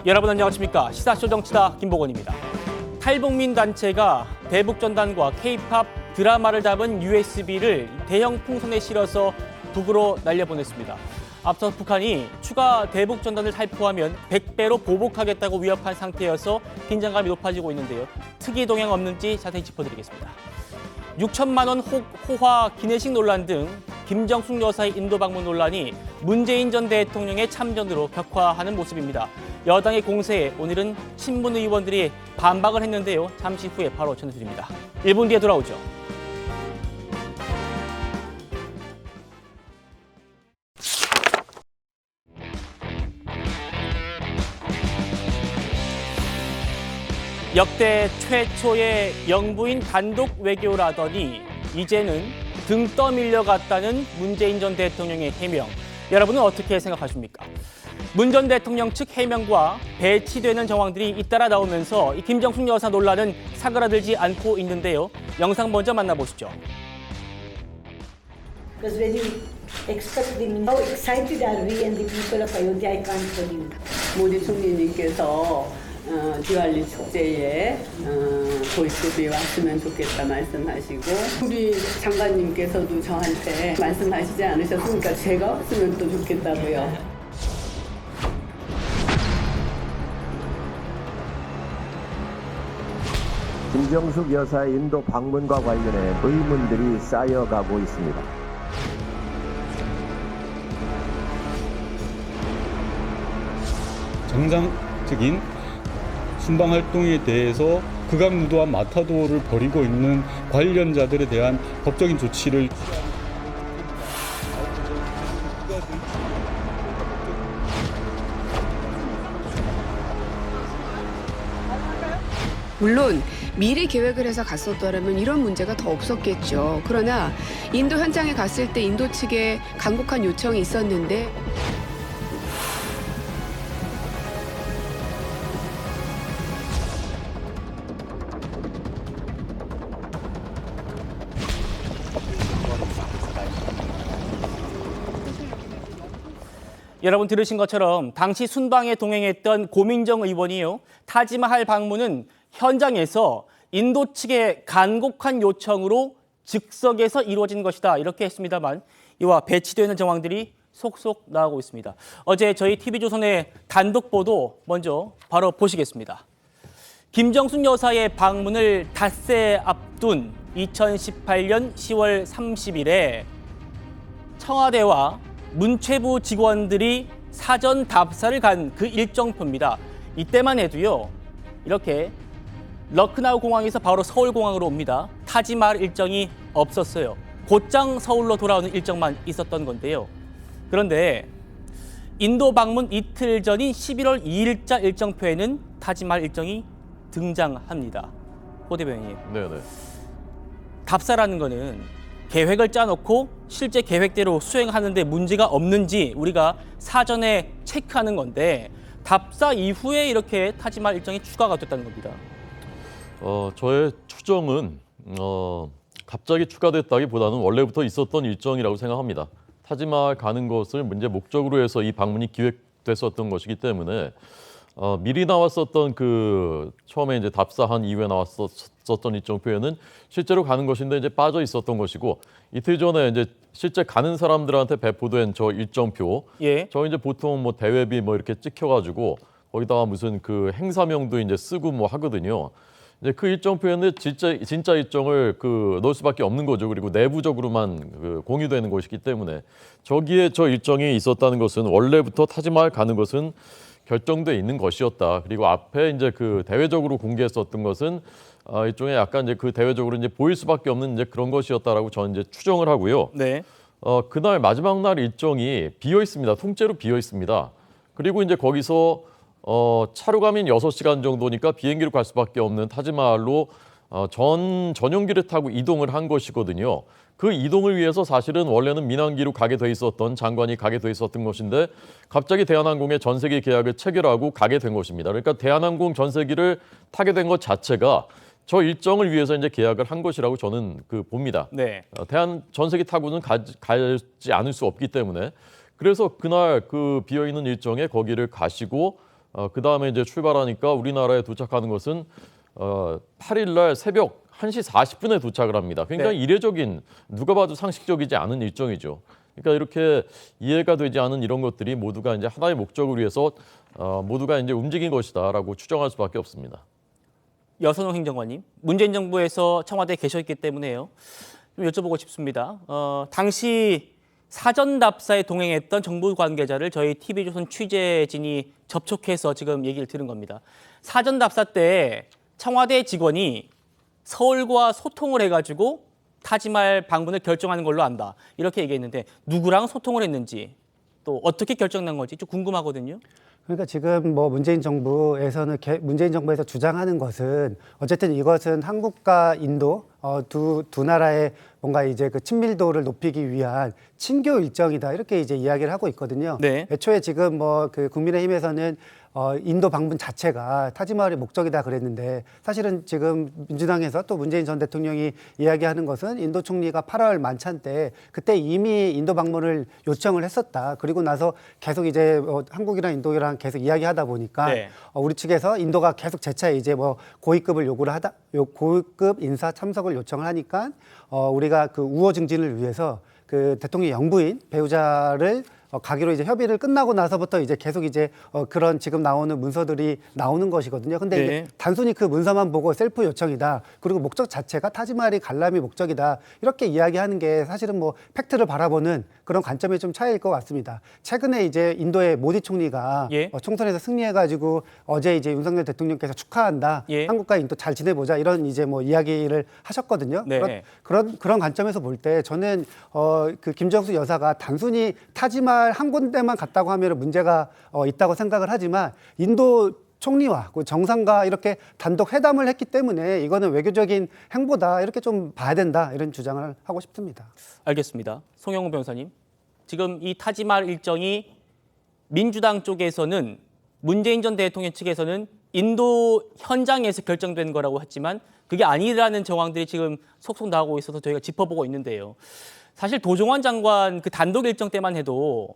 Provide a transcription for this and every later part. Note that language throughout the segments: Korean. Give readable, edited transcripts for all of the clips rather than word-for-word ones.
여러분 안녕하십니까? 시사쇼 정치다 김보건입니다. 탈북민 단체가 대북전단과 K-팝 드라마를 담은 USB를 대형 풍선에 실어서 북으로 날려보냈습니다. 앞서 북한이 추가 대북전단을 살포하면 100배로 보복하겠다고 위협한 상태여서 긴장감이 높아지고 있는데요. 특이 동향 없는지 자세히 짚어드리겠습니다. 6천만 원 호화 기내식 논란 등 김정숙 여사의 인도 방문 논란이 문재인 전 대통령의 참전으로 격화하는 모습입니다. 여당의 공세에 오늘은 친문 의원들이 반박을 했는데요. 잠시 후에 바로 전해드립니다. 1분 뒤에 돌아오죠. 역대 최초의 영부인 단독 외교라더니 이제는 등 떠밀려갔다는 문재인 전 대통령의 해명. 여러분은 어떻게 생각하십니까? 문 전 대통령 측 해명과 배치되는 정황들이 잇따라 나오면서 이 김정숙 여사 논란은 사그라들지 않고 있는데요. 영상 먼저 만나보시죠. Because when you expect them, how excited are we and the people of Ayodhya, I can't tell you. 모디 총리님께서 디왈리 축제에 보이스비 왔으면 좋겠다 말씀하시고 우리 장관님께서도 저한테 말씀하시지 않으셨습니까? 제가 왔으면 또 좋겠다고요. 김정숙 여사의 인도 방문과 관련해 의문들이 쌓여가고 있습니다. 정상적인 순방 활동에 대해서 극악무도한 마타도를 벌이고 있는 관련자들에 대한 법적인 조치를 물론 미리 계획을 해서 갔었더라면 이런 문제가 더 없었겠죠. 그러나 인도 현장에 갔을 때 인도 측에 간곡한 요청이 있었는데 여러분 들으신 것처럼 당시 순방에 동행했던 고민정 의원이요. 타지마할 방문은 현장에서 인도 측의 간곡한 요청으로 즉석에서 이루어진 것이다. 이렇게 했습니다만 이와 배치되는 정황들이 속속 나오고 있습니다. 어제 저희 TV조선의 단독 보도 먼저 바로 보시겠습니다. 김정숙 여사의 방문을 닷새 앞둔 2018년 10월 30일에 청와대와 문체부 직원들이 사전 답사를 간 그 일정표입니다. 이때만 해도요. 이렇게 러크나우 공항에서 바로 서울 공항으로 옵니다. 타지마할 일정이 없었어요. 곧장 서울로 돌아오는 일정만 있었던 건데요. 그런데 인도 방문 이틀 전인 11월 2일자 일정표에는 타지마할 일정이 등장합니다. 호 대변인님. 네네. 답사라는 거는 계획을 짜놓고 실제 계획대로 수행하는데 문제가 없는지 우리가 사전에 체크하는 건데 답사 이후에 이렇게 타지마할 일정이 추가가 됐다는 겁니다. 저의 추정은 갑자기 추가됐다기보다는 원래부터 있었던 일정이라고 생각합니다. 타지마할 가는 것을 문제 목적으로 해서 이 방문이 기획됐었던 것이기 때문에 미리 나왔었던 그 처음에 이제 답사한 이후에 나왔었던 일정표에는 실제로 가는 것인데 이제 빠져 있었던 것이고 이틀 전에 이제 실제 가는 사람들한테 배포된 저 일정표, 예. 저 이제 보통 뭐 대회비 뭐 이렇게 찍혀가지고 거기다가 무슨 그 행사명도 이제 쓰고 뭐 하거든요. 이제 그 일정표에는 진짜 일정을 넣을 수밖에 없는 거죠. 그리고 내부적으로만 공유되는 것이기 때문에 저기에 저 일정이 있었다는 것은 원래부터 타지마할 가는 것은 결정돼 있는 것이었다. 그리고 앞에 이제 그 대외적으로 공개했었던 것은 일종의 약간 이제 그 대외적으로 이제 보일 수밖에 없는 이제 그런 것이었다라고 저는 이제 추정을 하고요. 네. 그날 마지막 날 일정이 비어 있습니다. 통째로 비어 있습니다. 그리고 이제 거기서 차로 가면 6시간 정도니까 비행기로 갈 수밖에 없는 타지마할로 전용기를 타고 이동을 한 것이거든요. 그 이동을 위해서 사실은 원래는 민항기로 가게 돼 있었던 장관이 가게 돼 있었던 것인데 갑자기 대한항공의 전세기 계약을 체결하고 가게 된 것입니다. 그러니까 대한항공 전세기를 타게 된 것 자체가 저 일정을 위해서 이제 계약을 한 것이라고 저는 봅니다. 네. 대한 전세기 타고는 가지 않을 수 없기 때문에 그래서 그날 그 비어 있는 일정에 거기를 가시고 그 다음에 이제 출발하니까 우리나라에 도착하는 것은 8일 날 새벽 1시 40분에 도착을 합니다. 굉장히 네. 이례적인, 누가 봐도 상식적이지 않은 일정이죠. 그러니까 이렇게 이해가 되지 않은 이런 것들이 모두가 이제 하나의 목적을 위해서 모두가 이제 움직인 것이다라고 추정할 수밖에 없습니다. 여선홍 행정관님, 문재인 정부에서 청와대에 계셨기 때문에요. 좀 여쭤보고 싶습니다. 당시 사전 답사에 동행했던 정부 관계자를 저희 TV조선 취재진이 접촉해서 지금 얘기를 들은 겁니다. 사전 답사 때 청와대 직원이 서울과 소통을 해가지고 타지말 방문을 결정하는 걸로 안다. 이렇게 얘기했는데 누구랑 소통을 했는지 또 어떻게 결정난 건지 좀 궁금하거든요. 그러니까 지금 뭐 문재인 정부에서 주장하는 것은 어쨌든 이것은 한국과 인도 두 나라의 뭔가 이제 그 친밀도를 높이기 위한 친교 일정이다 이렇게 이제 이야기를 하고 있거든요. 네. 애초에 지금 뭐 그 국민의힘에서는 인도 방문 자체가 타지마할의 목적이다 그랬는데 사실은 지금 민주당에서 또 문재인 전 대통령이 이야기하는 것은 인도 총리가 8월 만찬 때 그때 이미 인도 방문을 요청을 했었다. 그리고 나서 계속 이제 한국이랑 인도랑 계속 이야기하다 보니까 네. 우리 측에서 인도가 계속 재차 이제 뭐 고위급을 고위급 인사 참석을 요청을 하니까 우리가 그 우호 증진을 위해서 그 대통령 영부인 배우자를 가기로 이제 협의를 끝나고 나서부터 이제 계속 이제 그런 지금 나오는 문서들이 나오는 것이거든요. 근데 네. 이게 단순히 그 문서만 보고 셀프 요청이다. 그리고 목적 자체가 타지마할이 관람이 목적이다. 이렇게 이야기하는 게 사실은 뭐 팩트를 바라보는 그런 관점의 좀 차이일 것 같습니다. 최근에 이제 인도의 모디 총리가 예. 총선에서 승리해가지고 어제 이제 윤석열 대통령께서 축하한다. 예. 한국과 인도 잘 지내보자 이런 이제 뭐 이야기를 하셨거든요. 네. 그런 관점에서 볼 때 저는 그 김정숙 여사가 단순히 타지마할 한 군데만 갔다고 하면 문제가 있다고 생각을 하지만 인도 총리와 그 정상과 이렇게 단독 회담을 했기 때문에 이거는 외교적인 행보다 이렇게 좀 봐야 된다 이런 주장을 하고 싶습니다. 알겠습니다. 송영우 변호사님, 지금 이 타지말 일정이 민주당 쪽에서는 문재인 전 대통령 측에서는 인도 현장에서 결정된 거라고 했지만 그게 아니라는 정황들이 지금 속속 나오고 있어서 저희가 짚어보고 있는데요. 사실 도종환 장관 그 단독 일정 때만 해도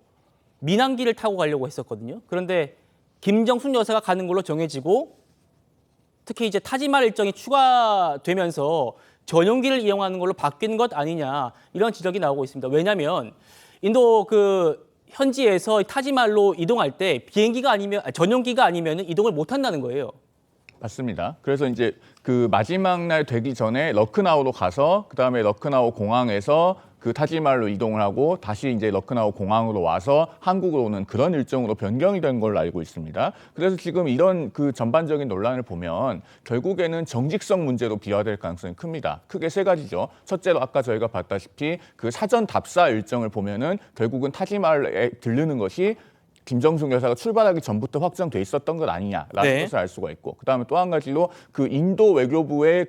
민항기를 타고 가려고 했었거든요. 그런데 김정숙 여사가 가는 걸로 정해지고 특히 이제 타지말 일정이 추가되면서 전용기를 이용하는 걸로 바뀐 것 아니냐 이런 지적이 나오고 있습니다. 왜냐하면 인도 그 현지에서 타지말로 이동할 때 비행기가 아니면 전용기가 아니면 이동을 못 한다는 거예요. 맞습니다. 그래서 이제 그 마지막 날 되기 전에 러크나우로 가서 그다음에 러크나우 공항에서 그 타지말로 이동을 하고 다시 이제 러크나우 공항으로 와서 한국으로 오는 그런 일정으로 변경이 된 걸로 알고 있습니다. 그래서 지금 이런 그 전반적인 논란을 보면 결국에는 정직성 문제로 비화될 가능성이 큽니다. 크게 세 가지죠. 첫째로 아까 저희가 봤다시피 그 사전 답사 일정을 보면은 결국은 타지말에 들르는 것이 김정숙 여사가 출발하기 전부터 확정돼 있었던 것 아니냐라는 네. 것을 알 수가 있고, 그다음에 또 한 가지로 그 인도 외교부의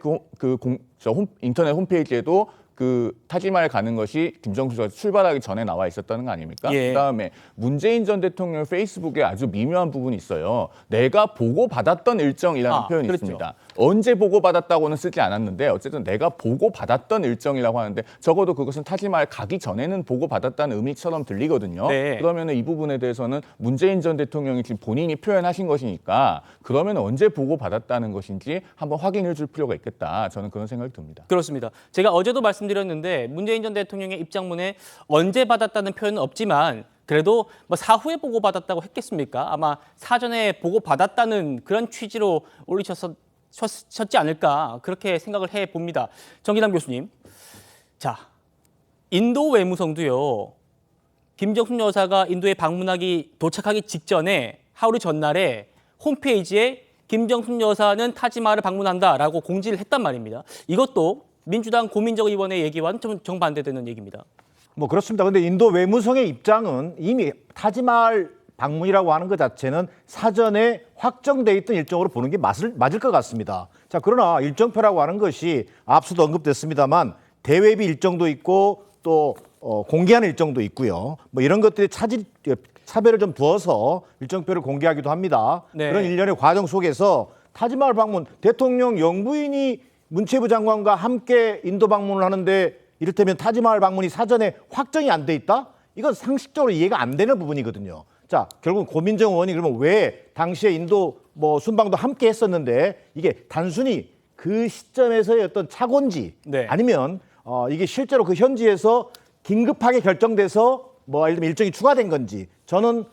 인터넷 홈페이지에도 그 타지말 가는 것이 김정숙 여사 출발하기 전에 나와 있었다는 거 아닙니까? 예. 그다음에 문재인 전 대통령 페이스북에 아주 미묘한 부분이 있어요. 내가 보고받았던 일정이라는 표현이 그렇죠. 있습니다. 언제 보고받았다고는 쓰지 않았는데 어쨌든 내가 보고받았던 일정이라고 하는데 적어도 그것은 타지말 가기 전에는 보고받았다는 의미처럼 들리거든요. 네. 그러면 이 부분에 대해서는 문재인 전 대통령이 지금 본인이 표현하신 것이니까 그러면 언제 보고받았다는 것인지 한번 확인해 줄 필요가 있겠다. 저는 그런 생각이 듭니다. 그렇습니다. 제가 어제도 말씀드렸는데 문재인 전 대통령의 입장문에 언제 받았다는 표현은 없지만 그래도 뭐 사후에 보고받았다고 했겠습니까? 아마 사전에 보고받았다는 그런 취지로 올리셨지 않을까 그렇게 생각을 해봅니다. 정기남 교수님. 자, 인도 외무성도요. 김정숙 여사가 인도에 도착하기 직전에 하루 전날에 홈페이지에 김정숙 여사는 타지마할을 방문한다라고 공지를 했단 말입니다. 이것도 민주당 고민정 의원의 얘기와는 좀 정반대되는 얘기입니다. 뭐 그렇습니다. 근데 인도 외무성의 입장은 이미 타지마할 방문이라고 하는 것 자체는 사전에 확정돼 있던 일정으로 보는 게 맞을 것 같습니다. 자, 그러나 일정표라고 하는 것이 앞서도 언급됐습니다만 대외비 일정도 있고 또 공개하는 일정도 있고요. 뭐 이런 것들이 차별을 좀 두어서 일정표를 공개하기도 합니다. 네. 그런 일련의 과정 속에서 타지마할 방문, 대통령 영부인이 문체부 장관과 함께 인도 방문을 하는데 이를테면 타지마할 방문이 사전에 확정이 안 돼 있다? 이건 상식적으로 이해가 안 되는 부분이거든요. 자, 결국 고민정 의원이 그러면 왜 당시에 인도 뭐 순방도 함께 했었는데 이게 단순히 그 시점에서의 어떤 착오인지 네. 아니면 이게 실제로 그 현지에서 긴급하게 결정돼서 뭐 예를 들면 일정이 추가된 건지 저는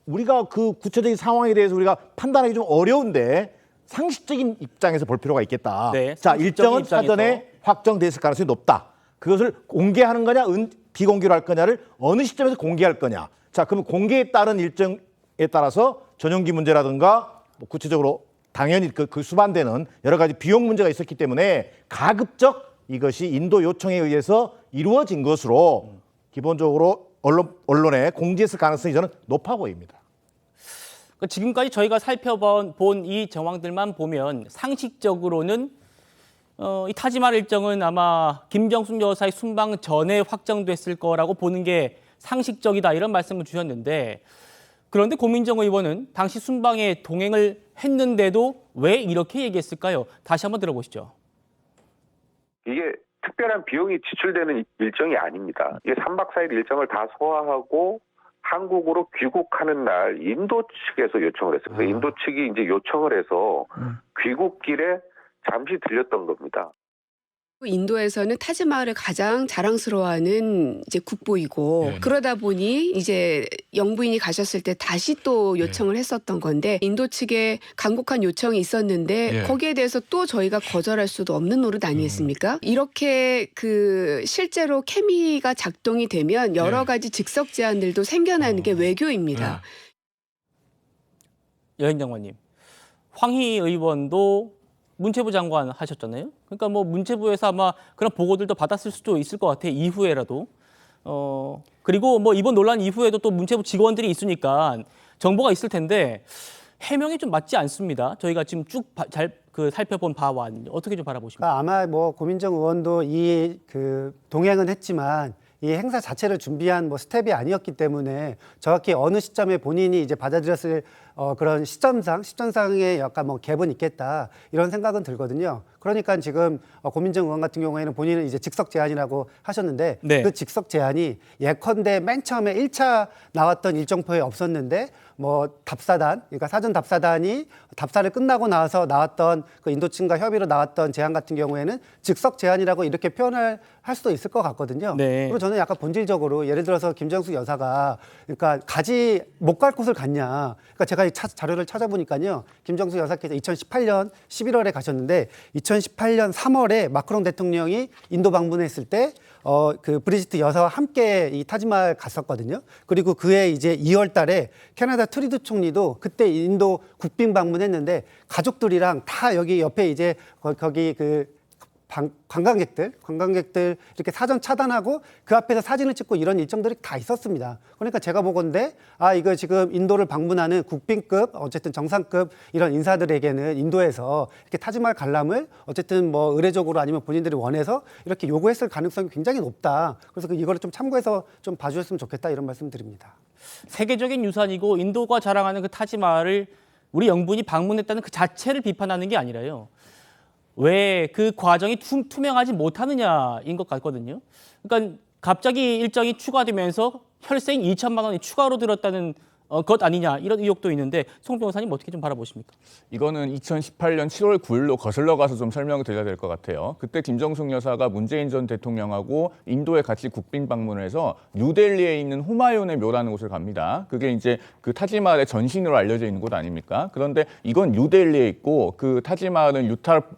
우리가 그 구체적인 상황에 대해서 우리가 판단하기 좀 어려운데 상식적인 입장에서 볼 필요가 있겠다. 네, 자, 상식적인 일정은 입장에서. 사전에 확정됐을 가능성이 높다. 그것을 공개하는 거냐, 비공개로 할 거냐를 어느 시점에서 공개할 거냐. 자, 그럼 공개에 따른 일정에 따라서 전용기 문제라든가 뭐 구체적으로 당연히 그 수반되는 여러 가지 비용 문제가 있었기 때문에 가급적 이것이 인도 요청에 의해서 이루어진 것으로 기본적으로 언론에 공지했을 가능성이 저는 높아 보입니다. 지금까지 저희가 살펴본 이 정황들만 보면 상식적으로는 이 타지말 일정은 아마 김정숙 여사의 순방 전에 확정됐을 거라고 보는 게 상식적이다 이런 말씀을 주셨는데 그런데 고민정 의원은 당시 순방에 동행을 했는데도 왜 이렇게 얘기했을까요? 다시 한번 들어보시죠. 이게 특별한 비용이 지출되는 일정이 아닙니다. 이게 3박 4일 일정을 다 소화하고 한국으로 귀국하는 날 인도 측에서 요청을 했어요. 그래서 인도 측이 이제 요청을 해서 귀국길에 잠시 들렸던 겁니다. 인도에서는 타지마할을 가장 자랑스러워하는 이제 국보이고 그러다 보니 이제 영부인이 가셨을 때 다시 또 요청을 했었던 건데 인도 측에 간곡한 요청이 있었는데 거기에 대해서 또 저희가 거절할 수도 없는 노릇 아니겠습니까? 이렇게 그 실제로 케미가 작동이 되면 여러 가지 즉석 제안들도 생겨나는 게 외교입니다. 여행 장관님, 황희 의원도 문체부 장관 하셨잖아요. 그러니까 뭐 문체부에서 아마 그런 보고들도 받았을 수도 있을 것 같아요. 이후에라도. 그리고 뭐 이번 논란 이후에도 또 문체부 직원들이 있으니까 정보가 있을 텐데 해명이 좀 맞지 않습니다. 저희가 지금 쭉 잘 살펴본 바와 어떻게 좀 바라보십니까? 그러니까 아마 뭐 고민정 의원도 이 동행은 했지만 이 행사 자체를 준비한 뭐 스텝이 아니었기 때문에 정확히 어느 시점에 본인이 이제 받아들였을 그런 시점상의 약간 뭐 갭은 있겠다 이런 생각은 들거든요. 그러니까 지금 고민정 의원 같은 경우에는 본인은 이제 직석 제안이라고 하셨는데 네. 그 직석 제안이 예컨대 맨 처음에 1차 나왔던 일정표에 없었는데 뭐 답사단, 그러니까 사전 답사단이 답사를 끝나고 나서 나왔던 그 인도 측과 협의로 나왔던 제안 같은 경우에는 즉석 제안이라고 이렇게 표현을 할 수도 있을 것 같거든요. 네. 그리고 저는 약간 본질적으로 예를 들어서 김정숙 여사가 그러니까 못 갈 곳을 갔냐. 그러니까 제가 이 자료를 찾아보니까요. 김정숙 여사께서 2018년 11월에 가셨는데 2018년 3월에 마크롱 대통령이 인도 방문했을 때 그 브리지트 여사와 함께 이 타지마할 갔었거든요. 그리고 그해 이제 2월 달에 캐나다 트리도 총리도 그때 인도 국빈 방문했는데 가족들이랑 다 여기 옆에 이제 거기 관광객들 이렇게 사전 차단하고 그 앞에서 사진을 찍고 이런 일정들이 다 있었습니다. 그러니까 제가 보건대 이거 지금 인도를 방문하는 국빈급 어쨌든 정상급 이런 인사들에게는 인도에서 이렇게 타지마할 관람을 어쨌든 뭐 의례적으로 아니면 본인들이 원해서 이렇게 요구했을 가능성이 굉장히 높다. 그래서 이거를 좀 참고해서 좀 봐주셨으면 좋겠다 이런 말씀 드립니다. 세계적인 유산이고 인도가 자랑하는 그 타지마할을 우리 영부인이 방문했다는 그 자체를 비판하는 게 아니라요. 왜 그 과정이 투명하지 못하느냐인 것 같거든요. 그러니까 갑자기 일정이 추가되면서 혈세인 2천만 원이 추가로 들었다는 것 아니냐 이런 의혹도 있는데 송 변호사님 어떻게 좀 바라보십니까? 이거는 2018년 7월 9일로 거슬러 가서 좀 설명을 드려야 될 것 같아요. 그때 김정숙 여사가 문재인 전 대통령하고 인도에 같이 국빈 방문을 해서 뉴델리에 있는 후마윤의 묘라는 곳을 갑니다. 그게 이제 그 타지마할의 전신으로 알려져 있는 곳 아닙니까? 그런데 이건 뉴델리에 있고 그 타지마할은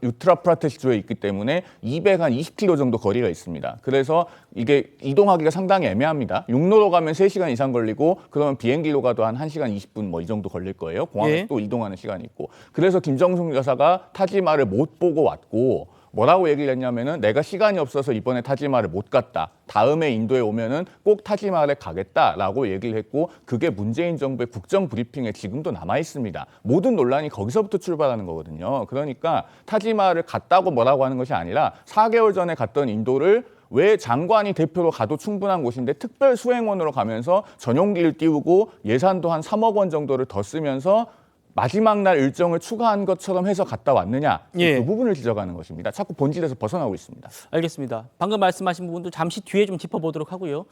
유트라프라데시주에 있기 때문에 220km 정도 거리가 있습니다. 그래서 이게 이동하기가 상당히 애매합니다. 육로로 가면 3시간 이상 걸리고 그러면 비행기로 가도 한 1시간 20분 뭐 이 정도 걸릴 거예요. 공항에 또 이동하는 시간이 있고. 그래서 김정숙 여사가 타지마할을 못 보고 왔고 뭐라고 얘기를 했냐면은 내가 시간이 없어서 이번에 타지마할을 못 갔다. 다음에 인도에 오면은 꼭 타지마할에 가겠다라고 얘기를 했고 그게 문재인 정부의 국정 브리핑에 지금도 남아 있습니다. 모든 논란이 거기서부터 출발하는 거거든요. 그러니까 타지마할을 갔다고 뭐라고 하는 것이 아니라 4개월 전에 갔던 인도를 왜 장관이 대표로 가도 충분한 곳인데 특별 수행원으로 가면서 전용기를 띄우고 예산도 한 3억 원 정도를 더 쓰면서 마지막 날 일정을 추가한 것처럼 해서 갔다 왔느냐 그 부분을 지적하는 것입니다. 자꾸 본질에서 벗어나고 있습니다. 알겠습니다. 방금 말씀하신 부분도 잠시 뒤에 좀 짚어보도록 하고요.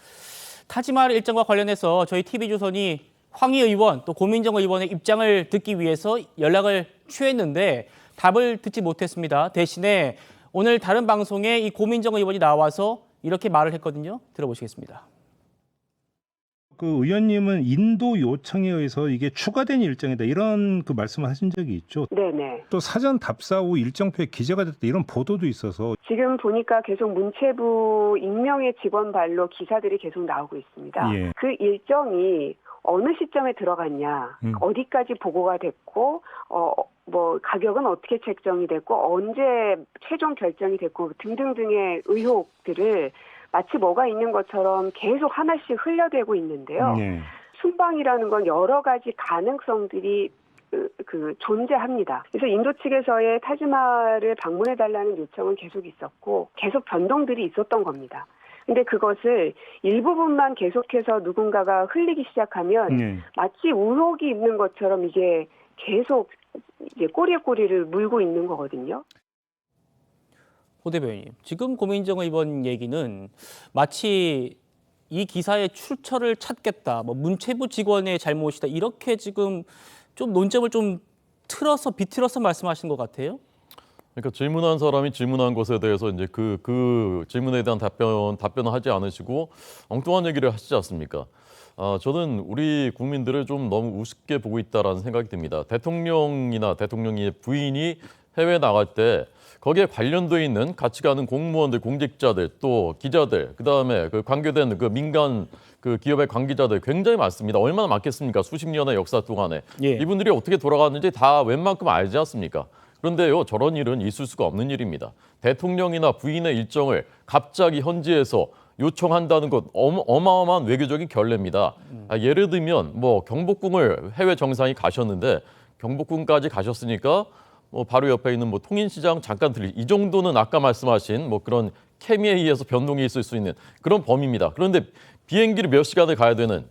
타지마할 일정과 관련해서 저희 TV조선이 황희 의원 또 고민정 의원의 입장을 듣기 위해서 연락을 취했는데 답을 듣지 못했습니다. 대신에 오늘 다른 방송에 이 고민정 의원이 나와서 이렇게 말을 했거든요. 들어보시겠습니다. 그 의원님은 인도 요청에 의해서 이게 추가된 일정이다 이런 그 말씀을 하신 적이 있죠. 네네. 또 사전 답사 후 일정표에 기재가 됐다 이런 보도도 있어서 지금 보니까 계속 문체부 익명의 직원 발로 기사들이 계속 나오고 있습니다. 예. 그 일정이 어느 시점에 들어갔냐, 어디까지 보고가 됐고, 뭐 가격은 어떻게 책정이 됐고, 언제 최종 결정이 됐고 등등등의 의혹들을 마치 뭐가 있는 것처럼 계속 하나씩 흘려대고 있는데요. 예. 순방이라는 건 여러 가지 가능성들이 존재합니다. 그래서 인도 측에서의 타지마할을 방문해달라는 요청은 계속 있었고 계속 변동들이 있었던 겁니다. 근데 그것을 일부분만 계속해서 누군가가 흘리기 시작하면 마치 의혹이 있는 것처럼 이게 계속 이제 꼬리에 꼬리를 물고 있는 거거든요. 호 대변인, 지금 고민정 의원 얘기는 마치 이 기사의 출처를 찾겠다, 뭐 문체부 직원의 잘못이다 이렇게 지금 좀 논점을 좀 비틀어서 말씀하신 것 같아요. 그러니까 질문한 사람이 질문한 것에 대해서 이제 그 질문에 대한 답변을 하지 않으시고 엉뚱한 얘기를 하시지 않습니까? 저는 우리 국민들을 좀 너무 우습게 보고 있다라는 생각이 듭니다. 대통령이나 대통령의 부인이 해외 나갈 때 거기에 관련돼 있는 같이 가는 공무원들, 공직자들, 또 기자들, 그다음에 그 관계된 그 민간 그 기업의 관계자들 굉장히 많습니다. 얼마나 많겠습니까? 수십 년의 역사 동안에. 예. 이분들이 어떻게 돌아갔는지 다 웬만큼 알지 않습니까? 그런데요, 저런 일은 있을 수가 없는 일입니다. 대통령이나 부인의 일정을 갑자기 현지에서 요청한다는 것 어마어마한 외교적인 결례입니다. 예를 들면 뭐 경복궁을 해외 정상이 가셨는데 경복궁까지 가셨으니까 뭐 바로 옆에 있는 뭐 통인시장 잠깐 이 정도는 아까 말씀하신 뭐 그런 케미에 의해서 변동이 있을 수 있는 그런 범위입니다. 그런데 비행기를 몇 시간을 가야 되는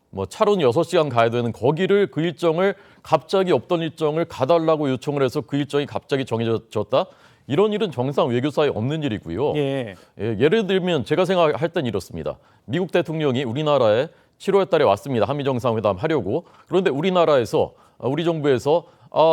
뭐 차로는 6시간 가야 되는 거기를 그 일정을 갑자기 없던 일정을 가달라고 요청을 해서 그 일정이 갑자기 정해졌다? 이런 일은 정상 외교사에 없는 일이고요. 예. 예를 들면 제가 생각할 땐 이렇습니다. 미국 대통령이 우리나라에 7월 달에 왔습니다. 한미 정상회담 하려고. 그런데 우리나라에서 우리 정부에서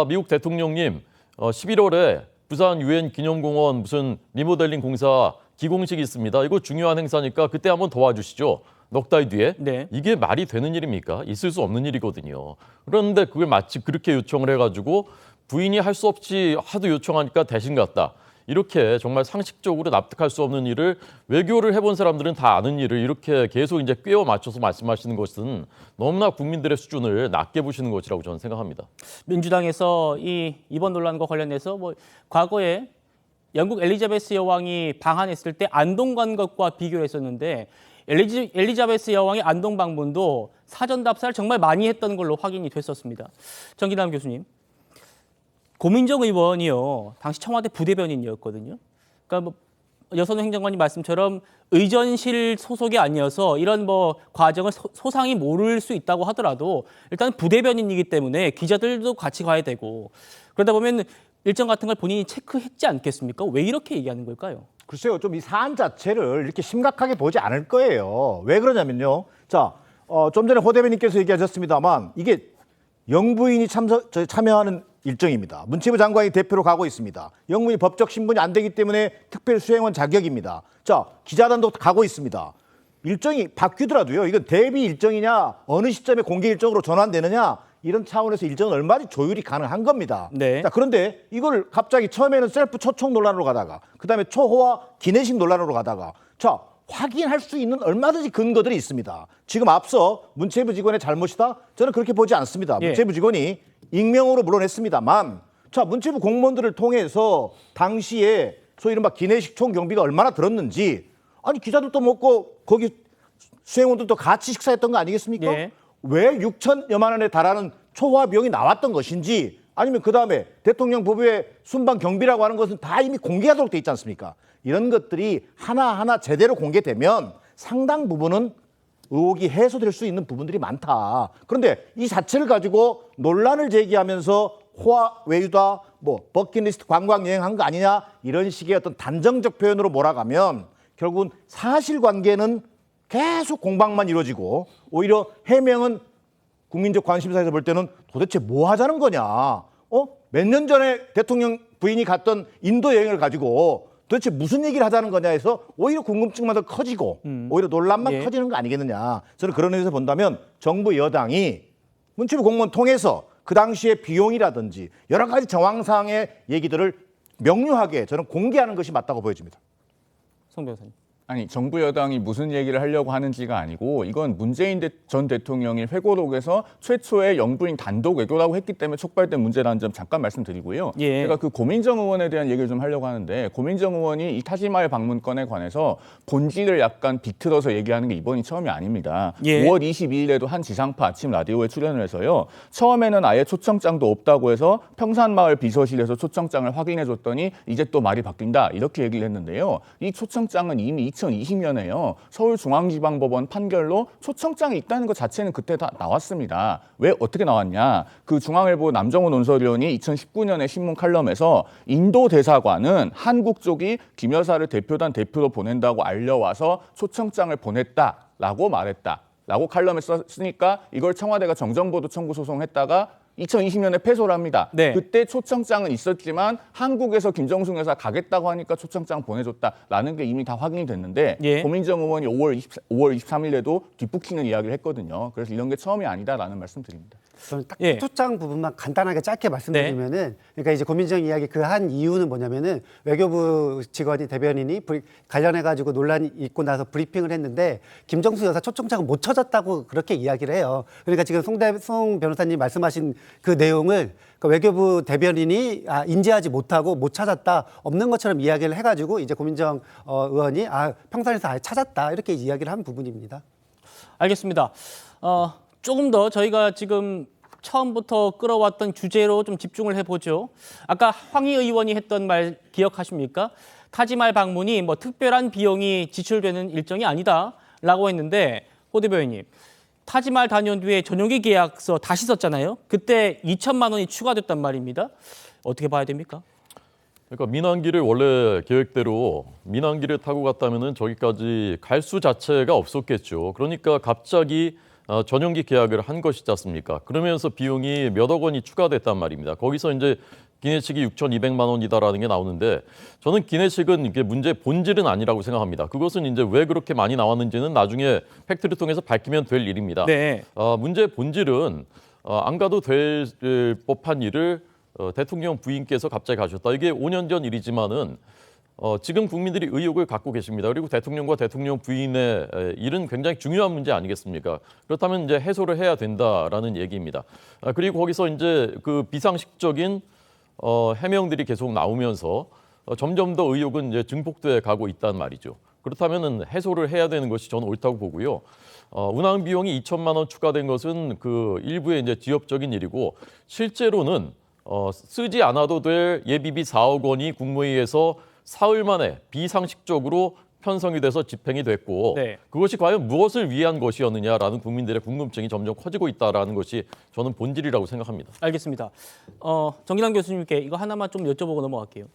미국 대통령님 11월에 부산 유엔 기념공원 무슨 리모델링 공사 기공식이 있습니다. 이거 중요한 행사니까 그때 한번 도와주시죠. 넉 달 뒤에. 네. 이게 말이 되는 일입니까? 있을 수 없는 일이거든요. 그런데 그걸 마치 그렇게 요청을 해가지고 부인이 할 수 없이 하도 요청하니까 대신 갔다. 이렇게 정말 상식적으로 납득할 수 없는 일을 외교를 해본 사람들은 다 아는 일을 이렇게 계속 이제 꿰어 맞춰서 말씀하시는 것은 너무나 국민들의 수준을 낮게 보시는 것이라고 저는 생각합니다. 민주당에서 이번 논란과 관련해서 뭐 과거에 영국 엘리자베스 여왕이 방한했을 때 안동 간 것과 비교를 했었는데 엘리자베스 여왕의 안동 방문도 사전 답사를 정말 많이 했던 걸로 확인이 됐었습니다. 정기남 교수님, 고민정 의원이요 당시 청와대 부대변인이었거든요. 그러니까 뭐 여선호 행정관님 말씀처럼 의전실 소속이 아니어서 이런 뭐 과정을 소상히 모를 수 있다고 하더라도 일단 부대변인이기 때문에 기자들도 같이 가야 되고 그러다 보면 일정 같은 걸 본인이 체크했지 않겠습니까? 왜 이렇게 얘기하는 걸까요? 글쎄요, 좀 이 사안 자체를 이렇게 심각하게 보지 않을 거예요. 왜 그러냐면요. 자, 좀 전에 호 대변인께서 얘기하셨습니다만 이게 영부인이 참여하는 일정입니다. 문체부 장관이 대표로 가고 있습니다. 영부인이 법적 신분이 안 되기 때문에 특별 수행원 자격입니다. 자, 기자단도 가고 있습니다. 일정이 바뀌더라도요. 이건 대비 일정이냐 어느 시점에 공개 일정으로 전환되느냐 이런 차원에서 일정은 얼마든지 조율이 가능한 겁니다. 네. 자, 그런데 이걸 갑자기 처음에는 셀프 초청 논란으로 가다가 그다음에 초호화 기내식 논란으로 가다가 자, 확인할 수 있는 얼마든지 근거들이 있습니다. 지금 앞서 문체부 직원의 잘못이다? 저는 그렇게 보지 않습니다. 예. 문체부 직원이 익명으로 물어냈습니다만 자, 문체부 공무원들을 통해서 당시에 소위 이른바 기내식 총경비가 얼마나 들었는지 아니 기자들도 먹고 거기 수행원들도 같이 식사했던 거 아니겠습니까? 예. 왜 6천여만 원에 달하는 초호화 비용이 나왔던 것인지 아니면 그다음에 대통령 부부의 순방 경비라고 하는 것은 다 이미 공개하도록 돼 있지 않습니까? 이런 것들이 하나하나 제대로 공개되면 상당 부분은 의혹이 해소될 수 있는 부분들이 많다. 그런데 이 자체를 가지고 논란을 제기하면서 호화 외유다, 뭐 버킷리스트 관광 여행한 거 아니냐 이런 식의 어떤 단정적 표현으로 몰아가면 결국은 사실관계는 계속 공방만 이루어지고 오히려 해명은 국민적 관심사에서 볼 때는 도대체 뭐 하자는 거냐? 몇 년 전에 대통령 부인이 갔던 인도 여행을 가지고 도대체 무슨 얘기를 하자는 거냐 해서 오히려 궁금증만 더 커지고 오히려 논란만 예. 커지는 거 아니겠느냐. 저는 그런 의미에서 본다면 정부 여당이 문체부 공무원 통해서 그 당시의 비용이라든지 여러 가지 정황상의 얘기들을 명료하게 저는 공개하는 것이 맞다고 보여집니다. 송 변호사님. 아니 정부 여당이 무슨 얘기를 하려고 하는지가 아니고 이건 문재인 전 대통령이 회고록에서 최초의 영부인 단독 외교라고 했기 때문에 촉발된 문제라는 점 잠깐 말씀드리고요. 예. 제가 그 고민정 의원에 대한 얘기를 좀 하려고 하는데 고민정 의원이 이 타지마할 방문건에 관해서 본질을 약간 비틀어서 얘기하는 게 이번이 처음이 아닙니다. 예. 5월 22일에도 한 지상파 아침 라디오에 출연을 해서요. 처음에는 아예 초청장도 없다고 해서 평산마을 비서실에서 초청장을 확인해 줬더니 이제 또 말이 바뀐다 이렇게 얘기를 했는데요. 이 초청장은 이미 2020년에요. 서울중앙지방법원 판결로 초청장이 있다는 것 자체는 그때 다 나왔습니다. 왜 어떻게 나왔냐? 그 중앙일보 남정호 논설위원이 2019년에 신문 칼럼에서 인도 대사관은 한국 쪽이 김 여사를 대표단 대표로 보낸다고 알려와서 초청장을 보냈다라고 말했다. 라고 칼럼에 썼으니까 이걸 청와대가 정정보도 청구 소송했다가 2020년에 패소를 합니다. 네. 그때 초청장은 있었지만 한국에서 김정숙 여사 가겠다고 하니까 초청장 보내줬다라는 게 이미 다 확인이 됐는데 예. 고민정 의원이 5월 23일에도 뒷북히는 이야기를 했거든요. 그래서 이런 게 처음이 아니다라는 말씀 드립니다. 저는 딱 예. 초청 부분만 간단하게 짧게 말씀드리면은 그러니까 이제 고민정 이야기 그 한 이유는 뭐냐면은 외교부 직원이 대변인이 관련해 가지고 논란이 있고 나서 브리핑을 했는데 김정숙 여사 초청장을 못 찾았다고 그렇게 이야기를 해요. 그러니까 지금 송 변호사님 말씀하신 그 내용을 그러니까 외교부 대변인이 인지하지 못하고 못 찾았다 없는 것처럼 이야기를 해가지고 이제 고민정 의원이 평산에서 아예 찾았다 이렇게 이야기를 한 부분입니다. 알겠습니다. 조금 더 저희가 지금 처음부터 끌어왔던 주제로 좀 집중을 해보죠. 아까 황희 의원이 했던 말 기억하십니까? 타지말 방문이 뭐 특별한 비용이 지출되는 일정이 아니다라고 했는데 호 대변인님, 타지말 다녀온 뒤에 전용기 계약서 다시 썼잖아요. 그때 2천만 원이 추가됐단 말입니다. 어떻게 봐야 됩니까? 그러니까 민항기를 원래 계획대로 민항기를 타고 갔다면은 저기까지 갈 수 자체가 없었겠죠. 그러니까 갑자기 전용기 계약을 한 것이지 않습니까? 그러면서 비용이 몇억 원이 추가됐단 말입니다. 거기서 이제 기내식이 6,200만 원이다라는 게 나오는데 저는 기내식은 이게 문제 본질은 아니라고 생각합니다. 그것은 이제 왜 그렇게 많이 나왔는지는 나중에 팩트를 통해서 밝히면 될 일입니다. 네. 문제 본질은 안 가도 될 법한 일을 대통령 부인께서 갑자기 가셨다. 이게 5년 전 일이지만은 지금 국민들이 의혹을 갖고 계십니다. 그리고 대통령과 대통령 부인의 일은 굉장히 중요한 문제 아니겠습니까? 그렇다면 이제 해소를 해야 된다라는 얘기입니다. 그리고 거기서 이제 그 비상식적인 해명들이 계속 나오면서 점점 더 의혹은 이제 증폭돼 가고 있단 말이죠. 그렇다면은 해소를 해야 되는 것이 저는 옳다고 보고요. 운항 비용이 2천만 원 추가된 것은 그 일부의 이제 지엽적인 일이고 실제로는 쓰지 않아도 될 예비비 4억 원이 국무회의에서 사흘 만에 비상식적으로 편성이 돼서 집행이 됐고 네. 그것이 과연 무엇을 위한 것이었느냐라는 국민들의 궁금증이 점점 커지고 있다라는 것이 저는 본질이라고 생각합니다. 알겠습니다. 정기남 교수님께 이거 하나만 좀 여쭤보고 넘어갈게요.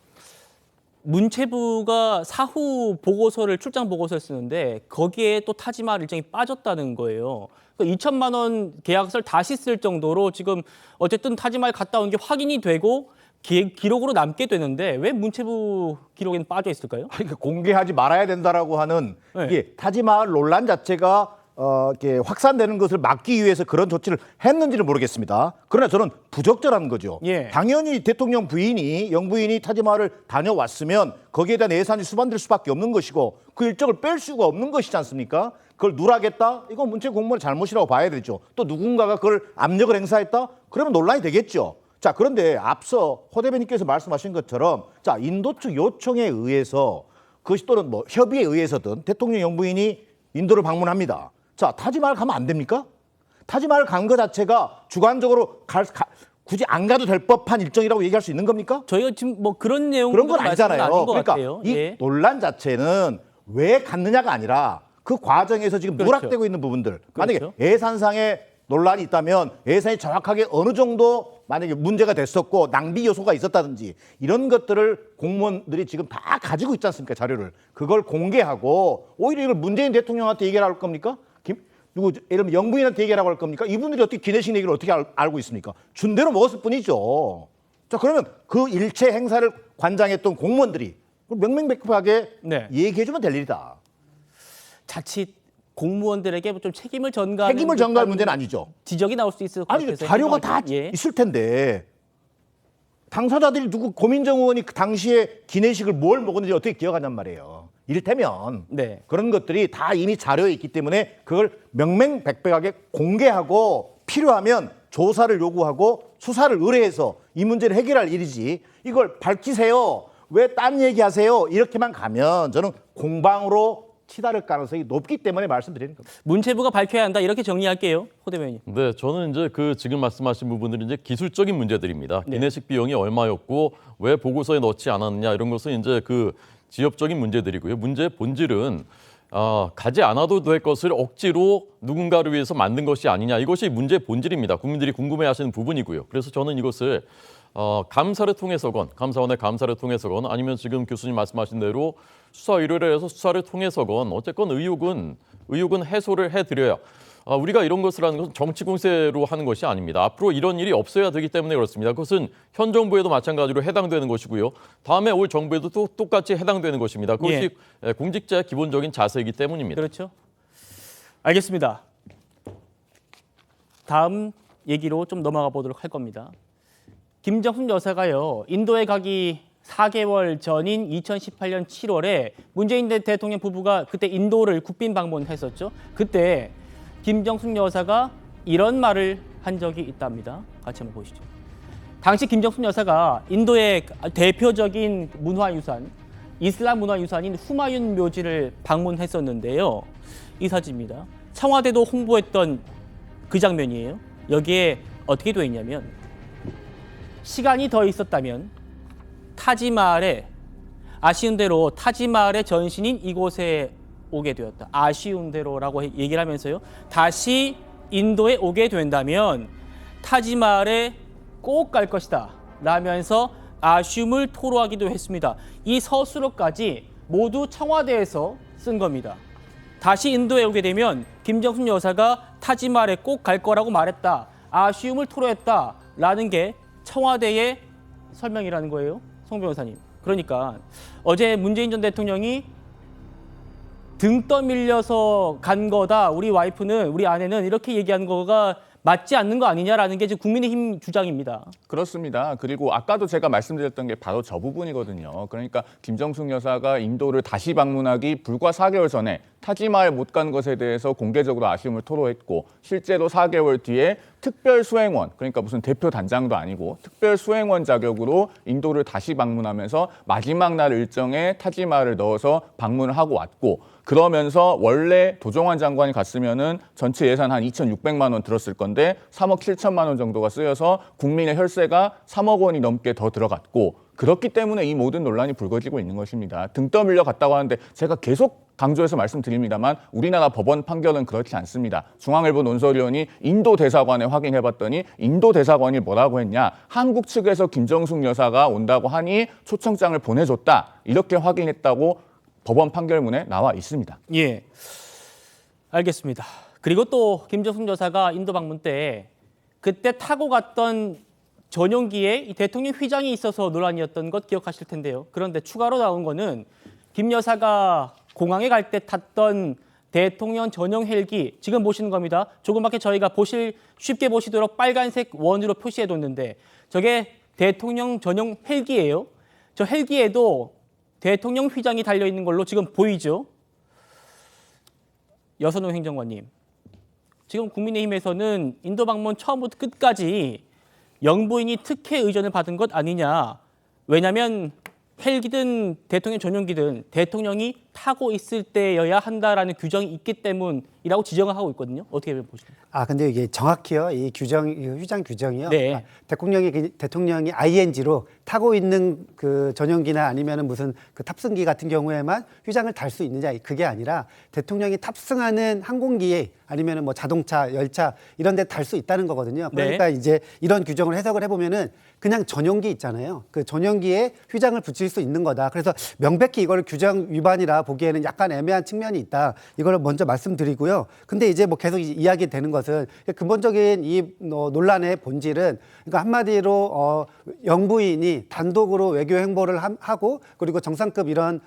문체부가 사후 보고서를 출장 보고서를 쓰는데 거기에 또 타지말 일정이 빠졌다는 거예요. 2천만 원 계약서를 다시 쓸 정도로 지금 어쨌든 타지말 갔다 온 게 확인이 되고 기록으로 남게 되는데 왜 문체부 기록에는 빠져 있을까요? 그러니까 공개하지 말아야 된다라고 하는 네. 이게 타지마할 논란 자체가 이렇게 확산되는 것을 막기 위해서 그런 조치를 했는지는 모르겠습니다. 그러나 저는 부적절한 거죠. 예. 당연히 대통령 부인이 영부인이 타지마할을 다녀왔으면 거기에 대한 예산이 수반될 수밖에 없는 것이고 그 일정을 뺄 수가 없는 것이지 않습니까? 그걸 누락했다? 이건 문체부 공무원의 잘못이라고 봐야 되죠. 또 누군가가 그걸 압력을 행사했다? 그러면 논란이 되겠죠. 자, 그런데 앞서 호 대변인께서 말씀하신 것처럼 자, 인도 측 요청에 의해서 그것이 또는 뭐 협의에 의해서든 대통령 영부인이 인도를 방문합니다. 자, 타지마할 가면 안 됩니까? 타지마할 간 거 자체가 주관적으로 굳이 안 가도 될 법한 일정이라고 얘기할 수 있는 겁니까? 저희가 지금 뭐 그런 내용 그런 건 아니잖아요. 그러니까 같아요. 이 예. 논란 자체는 왜 갔느냐가 아니라 그 과정에서 지금 그렇죠. 누락되고 있는 부분들. 만약에 그렇죠. 예산상의 논란이 있다면 예산이 정확하게 어느 정도 만약에 문제가 됐었고 낭비 요소가 있었다든지 이런 것들을 공무원들이 지금 다 가지고 있지 않습니까? 자료를. 그걸 공개하고 오히려 이걸 문재인 대통령한테 얘기를 할 겁니까? 누구 예를 들면 영부인한테 얘기하라고 할 겁니까? 이분들이 어떻게 기내식 얘기를 어떻게 알고 있습니까? 준 대로 먹었을 뿐이죠. 자, 그러면 그 일체 행사를 관장했던 공무원들이 명명백백하게 네. 얘기해주면 될 일이다. 자칫 공무원들에게 좀 책임을 전가하는 책임을 전가할 문제는 아니죠. 지적이 나올 수 있을 것 아니, 같아서 자료가 다 예. 있을 텐데 당사자들이 누구 고민정 의원이 그 당시에 기내식을 뭘 먹었는지 어떻게 기억하냔 말이에요. 이를테면 네. 그런 것들이 다 이미 자료에 있기 때문에 그걸 명명백백하게 공개하고 필요하면 조사를 요구하고 수사를 의뢰해서 이 문제를 해결할 일이지 이걸 밝히세요. 왜 딴 얘기하세요? 이렇게만 가면 저는 공방으로 치달을 가능성이 높기 때문에 말씀드리는 겁니다. 문체부가 밝혀야 한다 이렇게 정리할게요. 호 대변인. 네, 저는 이제 그 지금 말씀하신 부분들이 이제 기술적인 문제들입니다. 네. 기내식 비용이 얼마였고 왜 보고서에 넣지 않았느냐 이런 것은 이제 그 지엽적인 문제들이고요. 문제의 본질은 가지 않아도 될 것을 억지로 누군가를 위해서 만든 것이 아니냐 이것이 문제의 본질입니다. 국민들이 궁금해하시는 부분이고요. 그래서 저는 이것을 감사를 통해서건 감사원의 감사를 통해서건 아니면 지금 교수님 말씀하신 대로 수사 의뢰를 해서 수사를 통해서건 어쨌건 의혹은 해소를 해드려야 우리가 이런 것을 하는 것은 정치 공세로 하는 것이 아닙니다. 앞으로 이런 일이 없어야 되기 때문에 그렇습니다. 그것은 현 정부에도 마찬가지로 해당되는 것이고요. 다음에 올 정부에도 또 똑같이 해당되는 것입니다. 그것이 공직자의 기본적인 자세이기 때문입니다. 그렇죠. 알겠습니다. 다음 얘기로 좀 넘어가 보도록 할 겁니다. 김정숙 여사가요. 인도에 가기 4개월 전인 2018년 7월에 문재인 대통령 부부가 그때 인도를 국빈 방문했었죠. 그때 김정숙 여사가 이런 말을 한 적이 있답니다. 같이 한번 보시죠. 당시 김정숙 여사가 인도의 대표적인 문화유산, 이슬람 문화유산인 후마윤 묘지를 방문했었는데요. 이 사진입니다. 청와대도 홍보했던 그 장면이에요. 여기에 어떻게 되어 있냐면 시간이 더 있었다면 타지마할에 아쉬운 대로 타지마할의 전신인 이곳에 오게 되었다. 아쉬운 대로라고 얘기를 하면서요. 다시 인도에 오게 된다면 타지마할에 꼭 갈 것이다. 라면서 아쉬움을 토로하기도 했습니다. 이 서술어까지 모두 청와대에서 쓴 겁니다. 다시 인도에 오게 되면 김정숙 여사가 타지마할에 꼭 갈 거라고 말했다. 아쉬움을 토로했다. 라는 게 청와대의 설명이라는 거예요. 송 변호사님. 그러니까 어제 문재인 전 대통령이 등 떠밀려서 간 거다. 우리 와이프는, 우리 아내는 이렇게 얘기하는 거가 맞지 않는 거 아니냐라는 게 지금 국민의힘 주장입니다. 그렇습니다. 그리고 아까도 제가 말씀드렸던 게 바로 저 부분이거든요. 그러니까 김정숙 여사가 인도를 다시 방문하기 불과 4개월 전에 타지마할 못 간 것에 대해서 공개적으로 아쉬움을 토로했고 실제로 4개월 뒤에 특별 수행원, 그러니까 무슨 대표 단장도 아니고 특별 수행원 자격으로 인도를 다시 방문하면서 마지막 날 일정에 타지마할을 넣어서 방문을 하고 왔고 그러면서 원래 도정환 장관이 갔으면은 전체 예산 한 2,600만 원 들었을 건데 3억 7천만 원 정도가 쓰여서 국민의 혈세가 3억 원이 넘게 더 들어갔고 그렇기 때문에 이 모든 논란이 불거지고 있는 것입니다. 등 떠밀려 갔다고 하는데 제가 계속 강조해서 말씀드립니다만 우리나라 법원 판결은 그렇지 않습니다. 중앙일보 논설위원이 인도 대사관에 확인해봤더니 인도 대사관이 뭐라고 했냐. 한국 측에서 김정숙 여사가 온다고 하니 초청장을 보내줬다. 이렇게 확인했다고 법원 판결문에 나와 있습니다. 예, 알겠습니다. 그리고 또 김정숙 여사가 인도 방문 때 그때 타고 갔던 전용기에 이 대통령 휘장이 있어서 논란이었던 것 기억하실 텐데요. 그런데 추가로 나온 거는 김 여사가 공항에 갈 때 탔던 대통령 전용 헬기 지금 보시는 겁니다. 조그맣게 저희가 쉽게 보시도록 빨간색 원으로 표시해뒀는데 저게 대통령 전용 헬기예요. 저 헬기에도 대통령 휘장이 달려있는 걸로 지금 보이죠. 여선호 행정관님. 지금 국민의힘에서는 인도 방문 처음부터 끝까지 영부인이 특혜 의전을 받은 것 아니냐. 왜냐하면 헬기든 대통령 전용기든 대통령이 타고 있을 때여야 한다라는 규정이 있기 때문이라고 지적을 하고 있거든요. 어떻게 보십니까? 근데 이게 정확히요. 이 규정, 이 휴장 규정이요. 네. 대통령이 ING로 타고 있는 그 전용기나 아니면은 무슨 그 탑승기 같은 경우에만 휴장을 달 수 있느냐 그게 아니라 대통령이 탑승하는 항공기에 아니면은 뭐 자동차, 열차 이런 데 달 수 있다는 거거든요. 그러니까 이제 이런 규정을 해석을 해보면은 그냥 전용기 있잖아요. 그 전용기에 휴장을 붙일 수 있는 거다. 그래서 명백히 이걸 규정 위반이라 보기에는 약간 애매한 측면이 있다. 이걸 먼저 말씀드리고요. 근데 이제 뭐 계속 이야기 되는 것은 근본적인 이 논란의 본질은 그러니까 한마디로 영부인이 단독으로 외교 행보를 하고 그리고 정상급 이런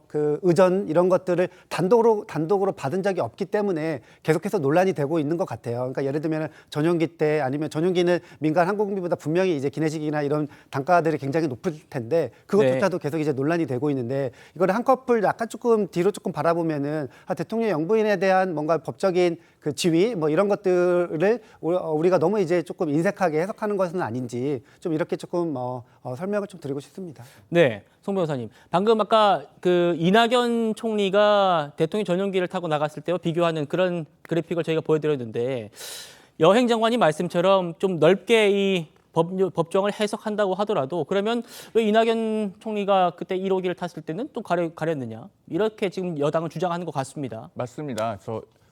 그 의전 이런 것들을 단독으로 받은 적이 없기 때문에 계속해서 논란이 되고 있는 것 같아요. 그러니까 예를 들면 전용기 때 아니면 전용기는 민간 항공기보다 분명히 이제 기내식이나 이런 단가들이 굉장히 높을 텐데 그것조차도 계속 이제 논란이 되고 있는데 이거를 한꺼풀 약간 조금 뒤로 조금 바라보면은 대통령 영부인에 대한 뭔가 법적인 그 지위 뭐 이런 것들을 우리가 너무 이제 조금 인색하게 해석하는 것은 아닌지 좀 이렇게 조금 설명을 좀 드리고 싶습니다. 네, 송 변호사님. 방금 아까 그 이낙연 총리가 대통령 전용기를 타고 나갔을 때와 비교하는 그런 그래픽을 저희가 보여드렸는데 여행 장관님 말씀처럼 좀 넓게 이 법정을 해석한다고 하더라도 그러면 왜 이낙연 총리가 그때 1호기를 탔을 때는 또 가렸느냐 이렇게 지금 여당은 주장하는 것 같습니다. 맞습니다.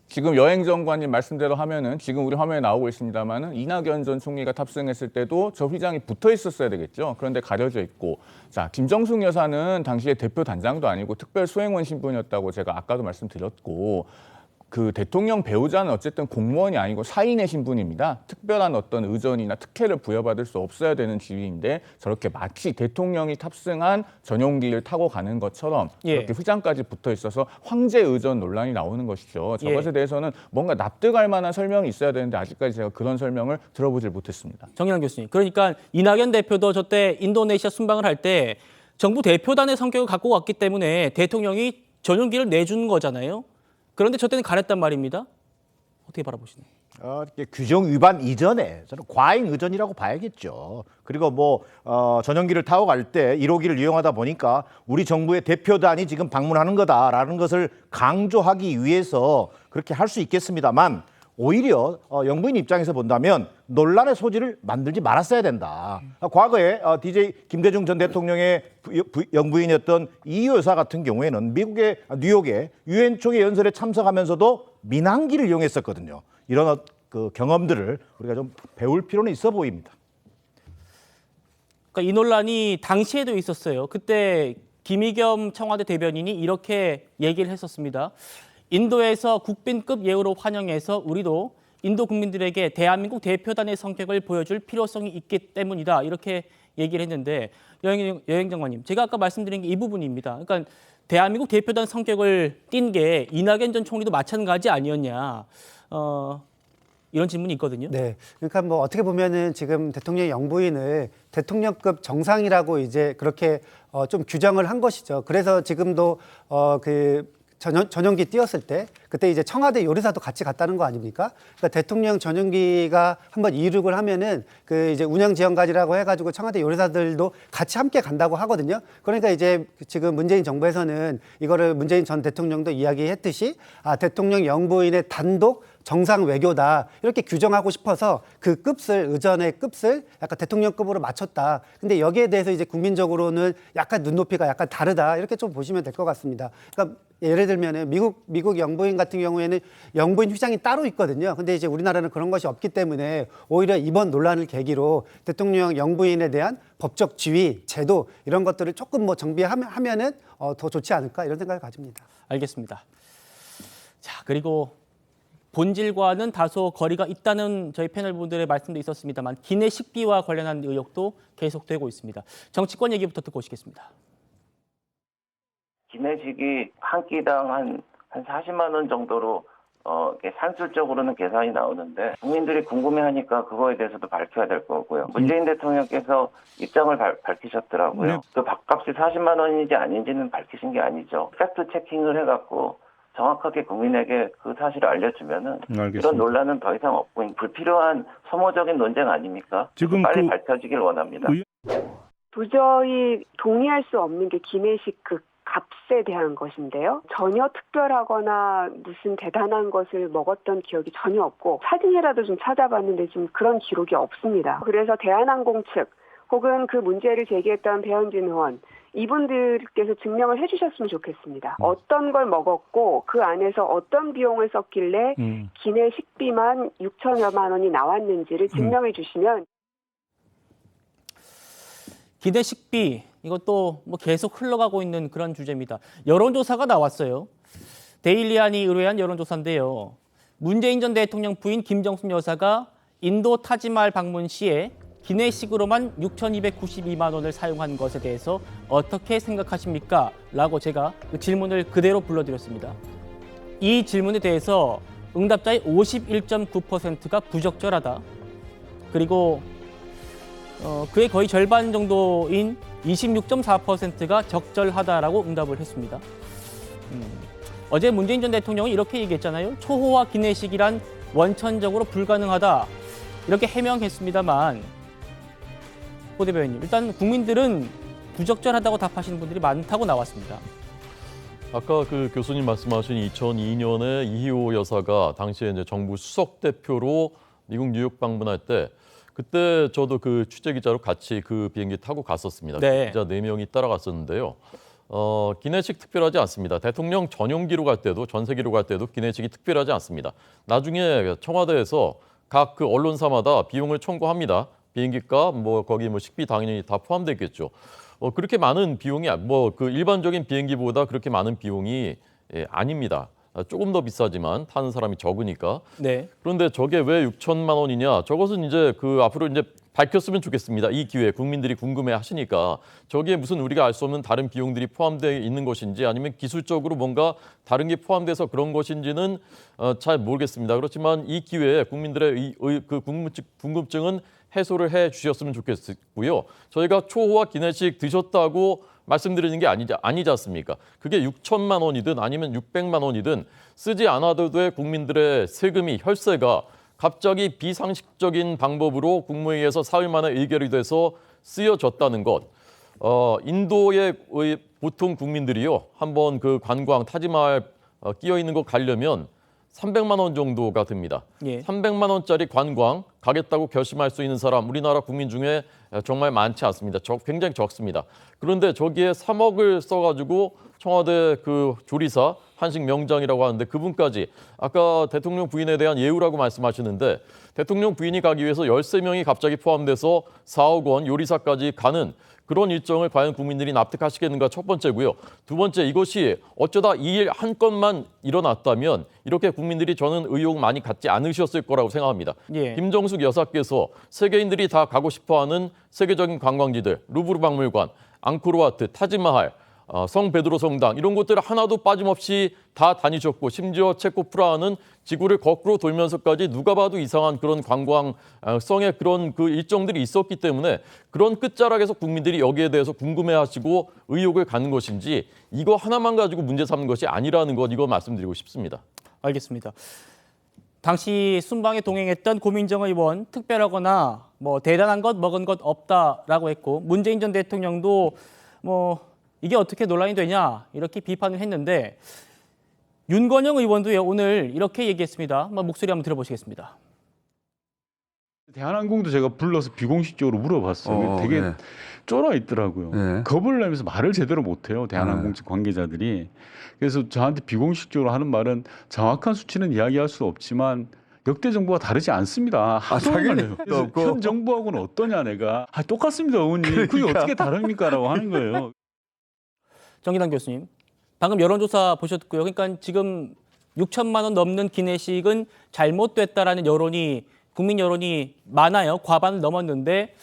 지금 여행정관님 말씀대로 하면은 지금 우리 화면에 나오고 있습니다만은 이낙연 전 총리가 탑승했을 때도 저 휘장이 붙어 있었어야 되겠죠. 그런데 가려져 있고, 자 김정숙 여사는 당시에 대표 단장도 아니고 특별 수행원 신분이었다고 제가 아까도 말씀드렸고. 그 대통령 배우자는 어쨌든 공무원이 아니고 사인의 신분입니다. 특별한 어떤 의전이나 특혜를 부여받을 수 없어야 되는 지위인데 저렇게 마치 대통령이 탑승한 전용기를 타고 가는 것처럼 이렇게 휘장까지 붙어 있어서 황제 의전 논란이 나오는 것이죠. 저것에 대해서는 뭔가 납득할 만한 설명이 있어야 되는데 아직까지 제가 그런 설명을 들어보질 못했습니다. 정인환 교수님. 그러니까 이낙연 대표도 저때 인도네시아 순방을 할 때 정부 대표단의 성격을 갖고 왔기 때문에 대통령이 전용기를 내준 거잖아요. 그런데 저 때는 가렸단 말입니다. 어떻게 바라보시나요? 규정 위반 이전에 저는 과잉 의전이라고 봐야겠죠. 그리고 전용기를 타고 갈 때 1호기를 이용하다 보니까 우리 정부의 대표단이 지금 방문하는 거다라는 것을 강조하기 위해서 그렇게 할 수 있겠습니다만 오히려 영부인 입장에서 본다면 논란의 소지를 만들지 말았어야 된다. 과거에 DJ 김대중 전 대통령의 영부인이었던 이유 여사 같은 경우에는 미국의 뉴욕의 유엔 총회 연설에 참석하면서도 민항기를 이용했었거든요. 이런 그 경험들을 우리가 좀 배울 필요는 있어 보입니다. 그러니까 이 논란이 당시에도 있었어요. 그때 김의겸 청와대 대변인이 이렇게 얘기를 했었습니다. 인도에서 국빈급 예우로 환영해서 우리도 인도 국민들에게 대한민국 대표단의 성격을 보여줄 필요성이 있기 때문이다. 이렇게 얘기를 했는데 여행장관님, 제가 아까 말씀드린 게 이 부분입니다. 그러니까 대한민국 대표단 성격을 띈 게 이낙연 전 총리도 마찬가지 아니었냐. 이런 질문이 있거든요. 네, 그러니까 어떻게 보면은 지금 대통령 영부인을 대통령급 정상이라고 이제 그렇게 좀 규정을 한 것이죠. 그래서 지금도 전용기 띄었을 때 그때 이제 청와대 요리사도 같이 갔다는 거 아닙니까? 그러니까 대통령 전용기가 한번 이륙을 하면은 그 이제 운영 지원관이라고 해가지고 청와대 요리사들도 같이 함께 간다고 하거든요. 그러니까 이제 지금 문재인 정부에서는 이거를 문재인 전 대통령도 이야기했듯이 대통령 영부인의 단독 정상 외교다 이렇게 규정하고 싶어서 그 의전의 급을 약간 대통령급으로 맞췄다. 근데 여기에 대해서 이제 국민적으로는 약간 눈높이가 약간 다르다 이렇게 좀 보시면 될 것 같습니다. 그러니까 예를 들면은 미국 영부인 같은 경우에는 영부인 휘장이 따로 있거든요. 근데 이제 우리나라는 그런 것이 없기 때문에 오히려 이번 논란을 계기로 대통령 영부인에 대한 법적 지위, 제도 이런 것들을 조금 정비하면은 더 좋지 않을까 이런 생각을 가집니다. 알겠습니다. 자, 그리고 본질과는 다소 거리가 있다는 저희 패널분들의 말씀도 있었습니다만 기내식비와 관련한 의혹도 계속되고 있습니다. 정치권 얘기부터 듣고 오시겠습니다. 기내식이 한 끼당 한 40만 원 정도로 산술적으로는 계산이 나오는데 국민들이 궁금해하니까 그거에 대해서도 밝혀야 될 거고요. 문재인 대통령께서 입장을 밝히셨더라고요. 네. 그 밥값이 40만 원인지 아닌지는 밝히신 게 아니죠. 팩트 체킹을 해갖고 정확하게 국민에게 그 사실을 알려주면은 알겠습니다. 이런 논란은 더 이상 없고 불필요한 소모적인 논쟁 아닙니까? 지금 빨리 밝혀지길 원합니다. 도저히 동의할 수 없는 게 기내식 그 값에 대한 것인데요. 전혀 특별하거나 무슨 대단한 것을 먹었던 기억이 전혀 없고 사진이라도 좀 찾아봤는데 좀 그런 기록이 없습니다. 그래서 대한항공 측 혹은 그 문제를 제기했던 배현진 의원 이분들께서 증명을 해주셨으면 좋겠습니다. 어떤 걸 먹었고 그 안에서 어떤 비용을 썼길래 기내식비만 6천여만 원이 나왔는지를 증명해 주시면 기내식비 이것도 뭐 계속 흘러가고 있는 그런 주제입니다. 여론조사가 나왔어요. 데일리안이 의뢰한 여론조사인데요. 문재인 전 대통령 부인 김정숙 여사가 인도 타지마할 방문 시에 기내식으로만 6,292만 원을 사용한 것에 대해서 어떻게 생각하십니까? 라고 제가 그 질문을 그대로 불러드렸습니다. 이 질문에 대해서 응답자의 51.9%가 부적절하다. 그리고 그의 거의 절반 정도인 26.4%가 적절하다라고 응답을 했습니다. 어제 문재인 전 대통령은 이렇게 얘기했잖아요. 초호화 기내식이란 원천적으로 불가능하다. 이렇게 해명했습니다만 고 대변인, 일단 국민들은 부적절하다고 답하시는 분들이 많다고 나왔습니다. 아까 그 교수님 말씀하신 2002년에 이희호 여사가 당시에 이제 정부 수석 대표로 미국 뉴욕 방문할 때 그때 저도 그 취재 기자로 같이 그 비행기 타고 갔었습니다. 네. 기자 4명이 따라갔었는데요. 기내식 특별하지 않습니다. 대통령 전용기로 갈 때도 전세기로 갈 때도 기내식이 특별하지 않습니다. 나중에 청와대에서 각 그 언론사마다 비용을 청구합니다. 비행기값, 뭐 거기 뭐 식비 당연히 다 포함되어 있겠죠. 그렇게 많은 비용이 뭐 그 일반적인 비행기보다 그렇게 많은 비용이 아닙니다. 조금 더 비싸지만 타는 사람이 적으니까. 네. 그런데 저게 왜 6천만 원이냐? 저것은 이제 그 앞으로 이제 밝혔으면 좋겠습니다. 이 기회에 국민들이 궁금해 하시니까 저기에 무슨 우리가 알 수 없는 다른 비용들이 포함되어 있는 것인지 아니면 기술적으로 뭔가 다른 게 포함돼서 그런 것인지는 잘 모르겠습니다. 그렇지만 이 기회에 국민들의 그 궁금증은 해소를 해 주셨으면 좋겠고요. 저희가 초호화 기내식 드셨다고 말씀드리는 게 아니지 않습니까? 그게 6천만 원이든 아니면 600만 원이든 쓰지 않아도 돼 국민들의 세금이 혈세가 갑자기 비상식적인 방법으로 국무회의에서 사흘 만에 의결이 돼서 쓰여졌다는 것. 인도의 보통 국민들이요. 한번 그 관광 타지마할 끼어 있는 거 가려면 300만 원 정도가 듭니다. 예. 300만 원짜리 관광 가겠다고 결심할 수 있는 사람 우리나라 국민 중에 정말 많지 않습니다. 굉장히 적습니다. 그런데 저기에 3억을 써가지고 청와대 그 조리사 한식 명장이라고 하는데 그분까지 아까 대통령 부인에 대한 예우라고 말씀하시는데 대통령 부인이 가기 위해서 13명이 갑자기 포함돼서 4억 원 요리사까지 가는 그런 일정을 과연 국민들이 납득하시겠는가 첫 번째고요. 두 번째 이것이 어쩌다 이 일 한 건만 일어났다면 이렇게 국민들이 저는 의혹 많이 갖지 않으셨을 거라고 생각합니다. 예. 김정숙 여사께서 세계인들이 다 가고 싶어하는 세계적인 관광지들 루브르 박물관, 앙코르와트, 타지마할, 성 베드로 성당 이런 곳들을 하나도 빠짐없이 다 다니셨고 심지어 체코 프라하는 지구를 거꾸로 돌면서까지 누가 봐도 이상한 그런 관광성의 그런 그 일정들이 있었기 때문에 그런 끝자락에서 국민들이 여기에 대해서 궁금해하시고 의혹을 갖는 것인지 이거 하나만 가지고 문제 삼는 것이 아니라는 것 이거 말씀드리고 싶습니다. 알겠습니다. 당시 순방에 동행했던 고민정 의원 특별하거나 뭐 대단한 것 먹은 것 없다라고 했고 문재인 전 대통령도 뭐 이게 어떻게 논란이 되냐 이렇게 비판을 했는데 윤건영 의원도요 오늘 이렇게 얘기했습니다. 한번 목소리 한번 들어보시겠습니다. 대한항공도 제가 불러서 비공식적으로 물어봤어요. 되게 네. 쫄아 있더라고요. 네. 겁을 내면서 말을 제대로 못해요. 대한항공 측 관계자들이. 그래서 저한테 비공식적으로 하는 말은 정확한 수치는 이야기할 수 없지만 역대 정부와 다르지 않습니다. 당연히 현 정부하고는 어떠냐 내가. 똑같습니다 의원님. 그게 어떻게 다릅니까? 라고 하는 거예요. 정기당 교수님, 방금 여론조사 보셨고요. 그러니까 지금 6천만 원 넘는 기내식은 잘못됐다라는 여론이 국민 여론이 많아요. 과반을 넘었는데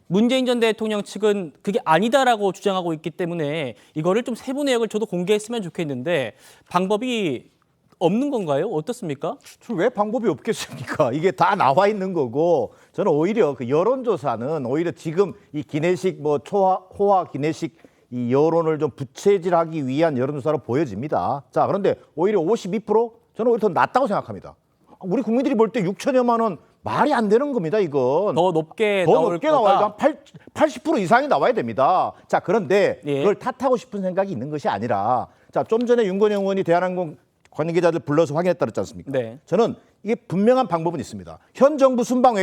문재인 전 대통령 측은 그게 아니다라고 주장하고 있기 때문에 이거를 좀 세부 내역을 저도 공개했으면 좋겠는데 방법이 없는 건가요? 어떻습니까? 왜 방법이 없겠습니까? 이게 다 나와 있는 거고 저는 오히려 그 여론조사는 오히려 지금 이 기내식 뭐 호화 기내식 이 여론을 좀 부채질하기 위한 여론조사로 보여집니다. 자, 그런데 오히려 52% 저는 오히려 더 낮다고 생각합니다. 우리 국민들이 볼 때 6천여만 원 말이 안 되는 겁니다, 이건. 더 높게 나와야 한 80% 이상이 나와야 됩니다. 자, 그런데 예. 그걸 탓하고 싶은 생각이 있는 것이 아니라 자, 좀 전에 윤건영 의원이 대한항공 관계자들 불러서 확인했다 그랬지 않습니까? 네. 저는 이게 분명한 방법은 있습니다. 현 정부 순방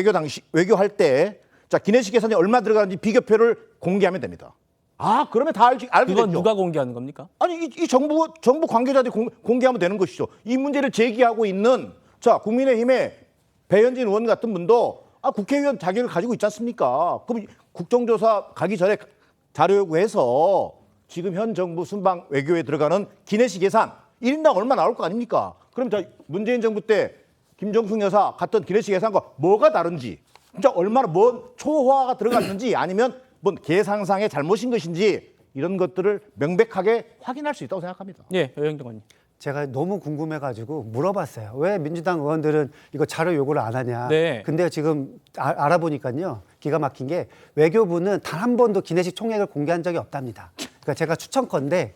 외교할 때 자, 기내식 예산이 얼마 들어가는지 비교표를 공개하면 됩니다. 아, 그러면 다 알게 되죠. 그건 누가 공개하는 겁니까? 아니, 이 정부 관계자들이 공개하면 되는 것이죠. 이 문제를 제기하고 있는 자, 국민의힘의 배현진 의원 같은 분도 국회의원 자격을 가지고 있지 않습니까? 그럼 국정조사 가기 전에 자료 요구해서 지금 현 정부 순방 외교에 들어가는 기내식 예산 1인당 얼마 나올 거 아닙니까? 그럼 자 문재인 정부 때 김정숙 여사 갔던 기내식 예산과 뭐가 다른지, 진짜 얼마나 뭔 초호화가 들어갔는지 아니면 뭔 계산상의 잘못인 것인지 이런 것들을 명백하게 확인할 수 있다고 생각합니다. 네, 여영정 의원님. 제가 너무 궁금해가지고 물어봤어요. 왜 민주당 의원들은 이거 자료 요구를 안 하냐. 네. 근데 지금 알아보니까요. 기가 막힌 게 외교부는 단 한 번도 기내식 총액을 공개한 적이 없답니다. 그러니까 제가 추천컨대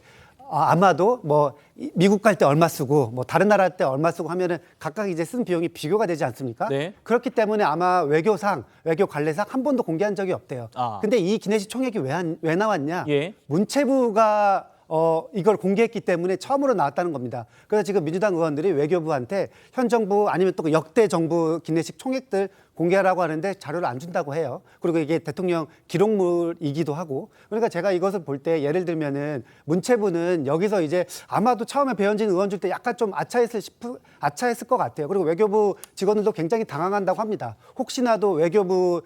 아마도 뭐 미국 갈 때 얼마 쓰고 뭐 다른 나라 할 때 얼마 쓰고 하면은 각각 이제 쓴 비용이 비교가 되지 않습니까? 네. 그렇기 때문에 아마 외교 관례상 한 번도 공개한 적이 없대요. 근데 이 기내식 총액이 왜 나왔냐? 예. 문체부가 이걸 공개했기 때문에 처음으로 나왔다는 겁니다. 그래서 지금 민주당 의원들이 외교부한테 현 정부 아니면 또 역대 정부 기내식 총액들 공개하라고 하는데 자료를 안 준다고 해요. 그리고 이게 대통령 기록물이기도 하고. 그러니까 제가 이것을 볼 때 예를 들면은 문체부는 여기서 이제 아마도 처음에 배현진 의원 줄 때 약간 좀 아차했을 것 같아요. 그리고 외교부 직원들도 굉장히 당황한다고 합니다. 혹시나도 외교부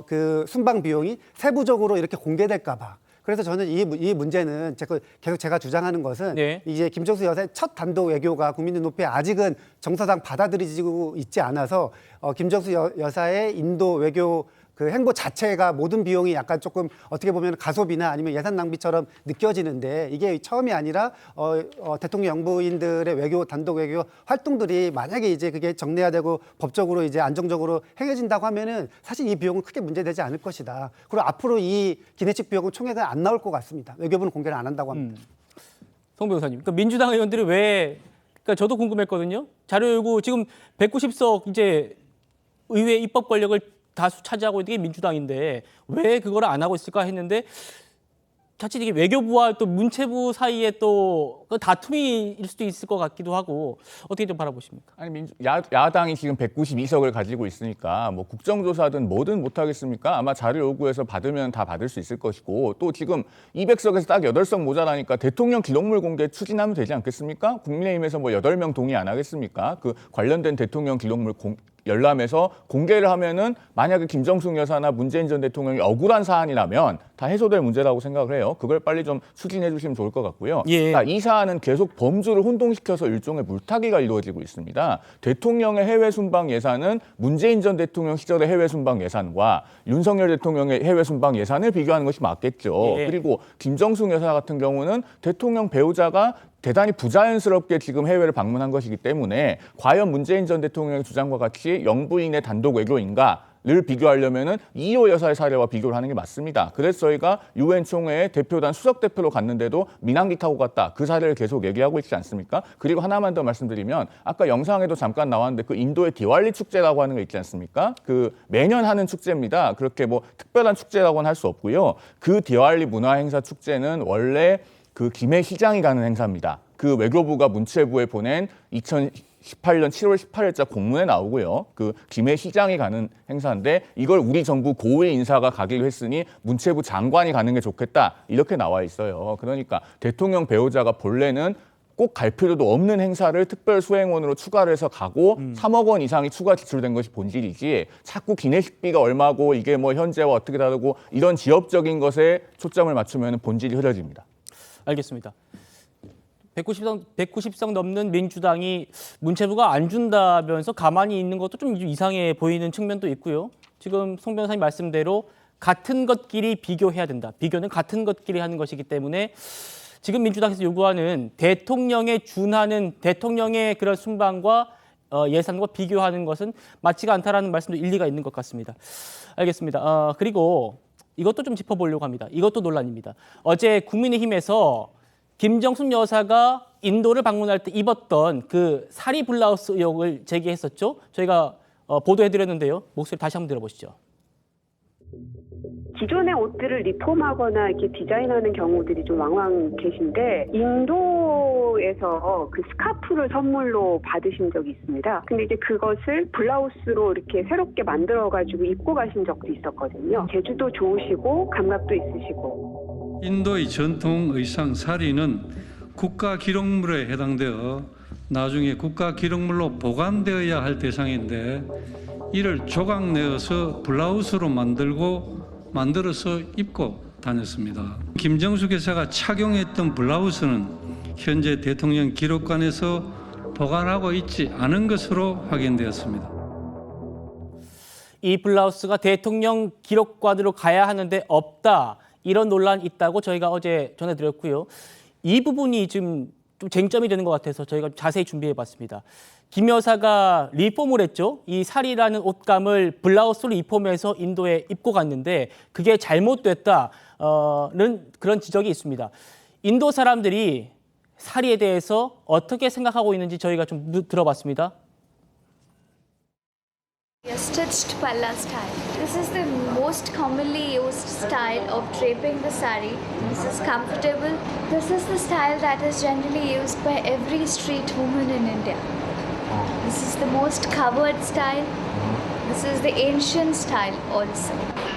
그 순방 비용이 세부적으로 이렇게 공개될까 봐. 그래서 저는 이 문제는 계속 제가 주장하는 것은 네. 이제 김정숙 여사의 첫 단독 외교가 국민들 눈에 아직은 정서상 받아들이지고 있지 않아서 김정숙 여사의 인도 외교 그 행보 자체가 모든 비용이 약간 조금 어떻게 보면 가소비나 아니면 예산 낭비처럼 느껴지는데 이게 처음이 아니라 대통령 영부인들의 외교 단독 외교 활동들이 만약에 이제 그게 정례화되고 법적으로 이제 안정적으로 행해진다고 하면은 사실 이 비용은 크게 문제되지 않을 것이다. 그리고 앞으로 이 기내식 비용은 총액은 안 나올 것 같습니다. 외교부는 공개를 안 한다고 합니다. 송 변호사님, 그러니까 민주당 의원들이 그러니까 저도 궁금했거든요. 자료 요구 지금 190석 이제 의회 입법 권력을 다수 차지하고 있는 게 민주당인데 왜 그걸 안 하고 있을까 했는데 자칫 이게 외교부와 또 문체부 사이에 또 다툼일 수도 있을 것 같기도 하고 어떻게 좀 바라보십니까? 아니 야당이 지금 192석을 가지고 있으니까 뭐 국정조사든 뭐든 못하겠습니까? 아마 자료 요구해서 받으면 다 받을 수 있을 것이고 또 지금 200석에서 딱 8석 모자라니까 대통령 기록물 공개 추진하면 되지 않겠습니까? 국민의힘에서 뭐 8명 동의 안 하겠습니까? 그 관련된 대통령 기록물 열람해서 공개를 하면은 만약에 김정숙 여사나 문재인 전 대통령이 억울한 사안이라면 다 해소될 문제라고 생각을 해요. 그걸 빨리 좀 추진해 주시면 좋을 것 같고요. 예. 이 사안은 계속 범주를 혼동시켜서 일종의 물타기가 이루어지고 있습니다. 대통령의 해외 순방 예산은 문재인 전 대통령 시절의 해외 순방 예산과 윤석열 대통령의 해외 순방 예산을 비교하는 것이 맞겠죠. 예. 그리고 김정숙 여사 같은 경우는 대통령 배우자가 대단히 부자연스럽게 지금 해외를 방문한 것이기 때문에 과연 문재인 전 대통령의 주장과 같이 영부인의 단독 외교인가를 비교하려면은 이호 여사의 사례와 비교를 하는 게 맞습니다. 그래서 저희가 유엔 총회에 대표단 수석 대표로 갔는데도 민항기 타고 갔다. 그 사례를 계속 얘기하고 있지 않습니까? 그리고 하나만 더 말씀드리면 아까 영상에도 잠깐 나왔는데 그 인도의 디왈리 축제라고 하는 거 있지 않습니까? 그 매년 하는 축제입니다. 그렇게 뭐 특별한 축제라고는 할 수 없고요. 그 디왈리 문화 행사 축제는 원래 그 김해 시장이 가는 행사입니다. 그 외교부가 문체부에 보낸 2018년 7월 18일자 공문에 나오고요. 그 김해 시장이 가는 행사인데 이걸 우리 정부 고위 인사가 가기로 했으니 문체부 장관이 가는 게 좋겠다. 이렇게 나와 있어요. 그러니까 대통령 배우자가 본래는 꼭 갈 필요도 없는 행사를 특별 수행원으로 추가를 해서 가고 3억 원 이상이 추가 지출된 것이 본질이지 자꾸 기내식비가 얼마고 이게 뭐 현재와 어떻게 다르고 이런 지엽적인 것에 초점을 맞추면 본질이 흐려집니다. 알겠습니다. 190석 넘는 민주당이 문체부가 안 준다면서 가만히 있는 것도 좀 이상해 보이는 측면도 있고요. 지금 송 변호사님 말씀대로 같은 것끼리 비교해야 된다. 비교는 같은 것끼리 하는 것이기 때문에 지금 민주당에서 요구하는 대통령에 준하는 대통령의 그런 순방과 예산과 비교하는 것은 맞지가 않다라는 말씀도 일리가 있는 것 같습니다. 알겠습니다. 그리고 이것도 좀 짚어보려고 합니다. 이것도 논란입니다. 어제 국민의힘에서 김정숙 여사가 인도를 방문할 때 입었던 그 사리 블라우스 의혹을 제기했었죠. 저희가 보도해드렸는데요. 목소리 다시 한번 들어보시죠. 기존의 옷들을 리폼하거나 이렇게 디자인하는 경우들이 좀 왕왕 계신데 인도에서 그 스카프를 선물로 받으신 적이 있습니다. 근데 이제 그것을 블라우스로 이렇게 새롭게 만들어가지고 입고 가신 적도 있었거든요. 재주도 좋으시고 감각도 있으시고. 인도의 전통 의상 사리는 국가 기록물에 해당되어 나중에 국가 기록물로 보관되어야 할 대상인데 이를 조각내어서 블라우스로 만들어서 입고 다녔습니다. 김정숙 여사가 착용했던 블라우스는 현재 대통령 기록관에서 보관하고 있지 않은 것으로 확인되었습니다. 이 블라우스가 대통령 기록관으로 가야 하는데 없다. 이런 논란이 있다고 저희가 어제 전해드렸고요. 이 부분이 지금 좀 쟁점이 되는 것 같아서 저희가 자세히 준비해봤습니다. 김 여사가 리폼을 했죠. 이 사리라는 옷감을 블라우스로 리폼해서 인도에 입고 갔는데 그게 잘못됐다는 그런 지적이 있습니다. 인도 사람들이 사리에 대해서 어떻게 생각하고 있는지 저희가 좀 들어봤습니다. Stitched palla style. This is the most commonly used style of draping the sari. This is comfortable. This is the style that is generally used by every street woman in India. This is the most covered style. This is the ancient style also.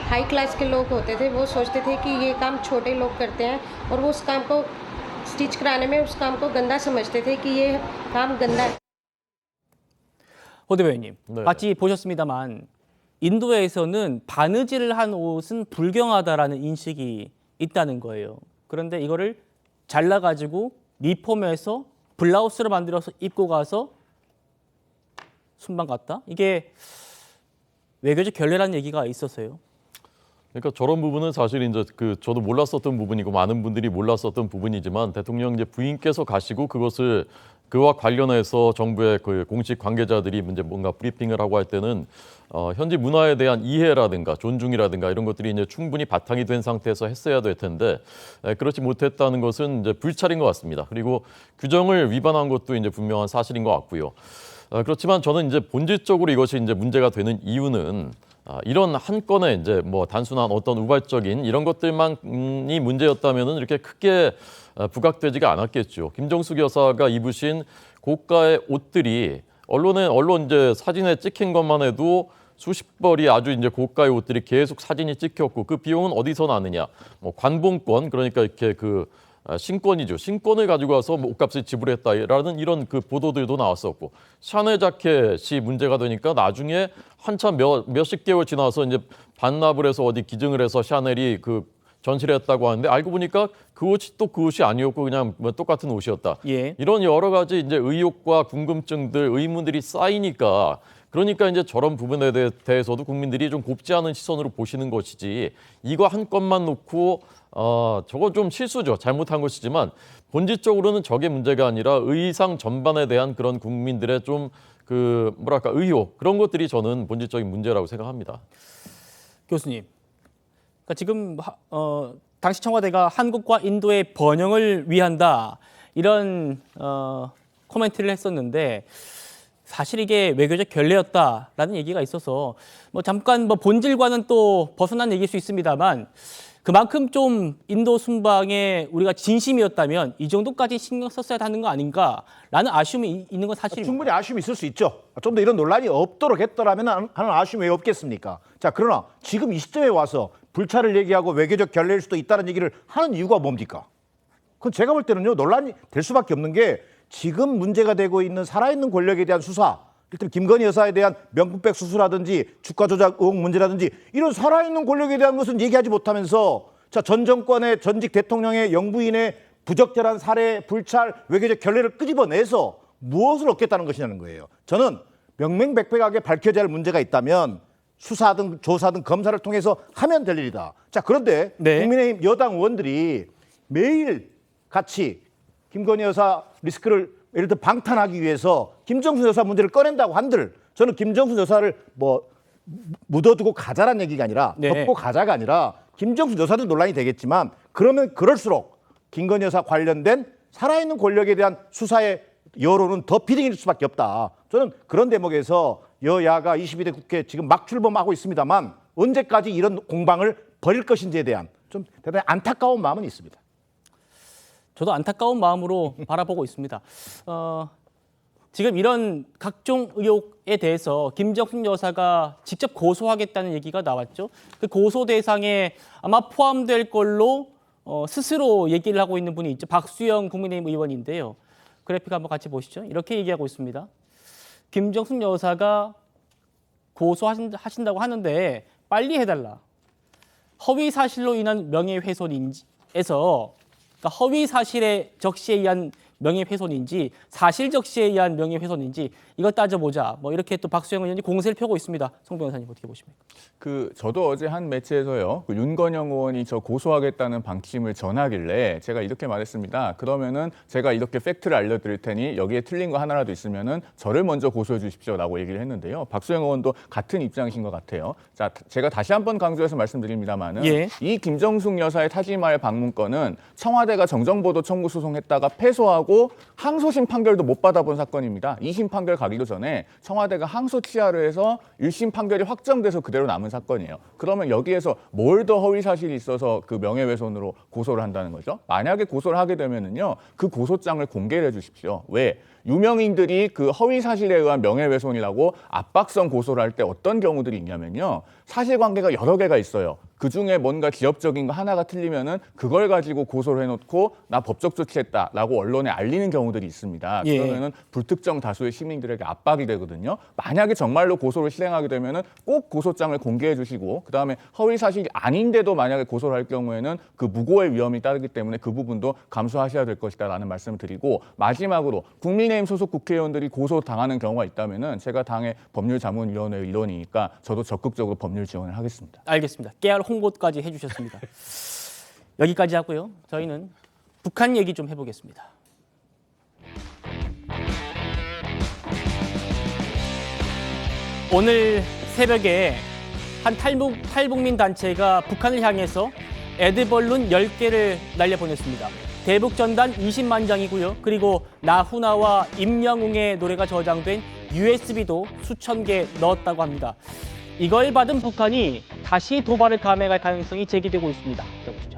High class के लोग होते थे वो सोचते थे कि ये काम छोटे लोग करते हैं और वो उस काम को स्टिच कराने में उस काम को गंदा समझते थे कि ये काम गंदा है. 호 대변인님, 네. 같이 보셨습니다만 인도에서는 바느질을 한 옷은 불경하다라는 인식이 있다는 거예요. 그런데 이거를 잘라가지고 리폼해서 블라우스를 만들어서 입고 가서 순방 갔다? 이게 외교적 결례라는 얘기가 있었어요. 그러니까 저런 부분은 사실 이제 저도 몰랐었던 부분이고 많은 분들이 몰랐었던 부분이지만 대통령 이제 부인께서 가시고 그것을 그와 관련해서 정부의 그 공식 관계자들이 이제 뭔가 브리핑을 하고 할 때는 현지 문화에 대한 이해라든가 존중이라든가 이런 것들이 이제 충분히 바탕이 된 상태에서 했어야 될 텐데 그렇지 못했다는 것은 이제 불찰인 것 같습니다. 그리고 규정을 위반한 것도 이제 분명한 사실인 것 같고요. 그렇지만 저는 이제 본질적으로 이것이 이제 문제가 되는 이유는 이런 한 건의 이제 뭐 단순한 어떤 우발적인 이런 것들만이 문제였다면은 이렇게 크게 부각되지가 않았겠죠. 김정숙 여사가 입으신 고가의 옷들이 언론 이제 사진에 찍힌 것만 해도 수십 벌이 아주 이제 고가의 옷들이 계속 사진이 찍혔고 그 비용은 어디서 나느냐? 뭐 관봉권 그러니까 이렇게 신권이죠. 신권을 가지고 와서 뭐 옷값을 지불했다라는 이런 그 보도들도 나왔었고 샤넬 자켓이 문제가 되니까 나중에 한참 몇십 개월 지나서 이제 반납을 해서 어디 기증을 해서 샤넬이 전시를 했다고 하는데 알고 보니까 그 옷이 또 그 옷이 아니었고 그냥 뭐 똑같은 옷이었다. 예. 이런 여러 가지 이제 의혹과 궁금증들, 의문들이 쌓이니까 그러니까 이제 저런 부분에 대해서도 국민들이 좀 곱지 않은 시선으로 보시는 것이지 이거 한 건만 놓고 저거 좀 실수죠. 잘못한 것이지만 본질적으로는 저게 문제가 아니라 의상 전반에 대한 그런 국민들의 좀 의혹 그런 것들이 저는 본질적인 문제라고 생각합니다. 교수님, 그러니까 지금 당시 청와대가 한국과 인도의 번영을 위한다 이런 코멘트를 했었는데 사실 이게 외교적 결례였다라는 얘기가 있어서 뭐 잠깐 본질과는 또 벗어난 얘기일 수 있습니다만 그만큼 좀 인도 순방에 우리가 진심이었다면 이 정도까지 신경 썼어야 하는 거 아닌가라는 아쉬움이 있는 건 사실입니다. 충분히 아쉬움이 있을 수 있죠. 좀 더 이런 논란이 없도록 했더라면 하는 아쉬움이 왜 없겠습니까? 자, 그러나 지금 이 시점에 와서 불찰을 얘기하고 외교적 결례일 수도 있다는 얘기를 하는 이유가 뭡니까? 그건 제가 볼 때는요, 논란이 될 수밖에 없는 게 지금 문제가 되고 있는 살아있는 권력에 대한 수사, 일단 김건희 여사에 대한 명품백 수수라든지 주가 조작 의혹 문제라든지 이런 살아있는 권력에 대한 것은 얘기하지 못하면서 전 정권의 전직 대통령의 영부인의 부적절한 살해, 불찰, 외교적 결례를 끄집어내서 무엇을 얻겠다는 것이냐는 거예요. 저는 명명백백하게 밝혀져야 할 문제가 있다면 수사든 조사든 검사를 통해서 하면 될 일이다. 자, 그런데 네. 국민의힘 여당 의원들이 매일 같이 김건희 여사 리스크를 예를 들어 방탄하기 위해서 김정숙 여사 문제를 꺼낸다고 한들 저는 김정숙 여사를 묻어두고 가자란 얘기가 아니라 네. 덮고 가자가 아니라 김정숙 여사도 논란이 되겠지만 그러면 그럴수록 김건희 여사 관련된 살아있는 권력에 대한 수사의 여론은 더 비등해질 수밖에 없다. 저는 그런 대목에서 여야가 22대 국회 지금 막 출범하고 있습니다만 언제까지 이런 공방을 벌일 것인지에 대한 좀 대단히 안타까운 마음은 있습니다. 저도 안타까운 마음으로 바라보고 있습니다. 지금 이런 각종 의혹에 대해서 김정숙 여사가 직접 고소하겠다는 얘기가 나왔죠. 그 고소 대상에 아마 포함될 걸로 스스로 얘기를 하고 있는 분이 있죠. 박수영 국민의힘 의원인데요. 그래픽 한번 같이 보시죠. 이렇게 얘기하고 있습니다. 김정숙 여사가 고소하신다고 하는데 빨리 해달라. 허위 사실로 인한 명예훼손인지에서 그러니까 허위 사실의 적시에 의한 명예훼손인지 사실 적시에 의한 명예훼손인지 이거 따져보자. 뭐 이렇게 또 박수영 의원이 공세를 펴고 있습니다. 송 변호사님 어떻게 보십니까? 저도 어제 한 매체에서요, 윤건영 의원이 저 고소하겠다는 방침을 전하길래 제가 이렇게 말했습니다. 그러면은 제가 이렇게 팩트를 알려드릴 테니 여기에 틀린 거 하나라도 있으면은 저를 먼저 고소해 주십시오라고 얘기를 했는데요. 박수영 의원도 같은 입장이신 것 같아요. 자, 제가 다시 한번 강조해서 말씀드립니다만은 예. 이 김정숙 여사의 타지마을 방문건은 청와대가 정정보도 청구 소송했다가 패소하고 항소심 판결도 못 받아본 사건입니다. 2심 판결 가기도 전에 청와대가 항소 취하를 해서 1심 판결이 확정돼서 그대로 남은 사건이에요. 그러면 여기에서 뭘 더 허위 사실이 있어서 그 명예훼손으로 고소를 한다는 거죠? 만약에 고소를 하게 되면은요, 그 고소장을 공개를 해주십시오. 왜? 유명인들이 그 허위 사실에 의한 명예훼손이라고 압박성 고소를 할 때 어떤 경우들이 있냐면요, 사실관계가 여러 개가 있어요. 그 중에 뭔가 기업적인 거 하나가 틀리면은 그걸 가지고 고소를 해놓고 나 법적 조치했다라고 언론에 알리는 경우들이 있습니다. 예. 그러면은 불특정 다수의 시민들에게 압박이 되거든요. 만약에 정말로 고소를 실행하게 되면은 꼭 고소장을 공개해 주시고, 그다음에 허위 사실이 아닌데도 만약에 고소를 할 경우에는 그 무고의 위험이 따르기 때문에 그 부분도 감수하셔야 될 것이다라는 말씀을 드리고, 마지막으로 국민의힘 소속 국회의원들이 고소당하는 경우가 있다면은 제가 당의 법률자문위원회 일원이니까 저도 적극적으로 법률 지원을 하겠습니다. 알겠습니다. 깨알 홍보까지 해주셨습니다. 여기까지 하고요. 저희는 북한 얘기 좀 해보겠습니다. 오늘 새벽에 한 탈북민 단체가 북한을 향해서 에드벌룬 10개를 날려보냈습니다. 대북전단 20만 장이고요. 그리고 나훈아와 임영웅의 노래가 저장된 USB도 수천 개 넣었다고 합니다. 이걸 받은 북한이 다시 도발을 감행할 가능성이 제기되고 있습니다. 들어보시죠.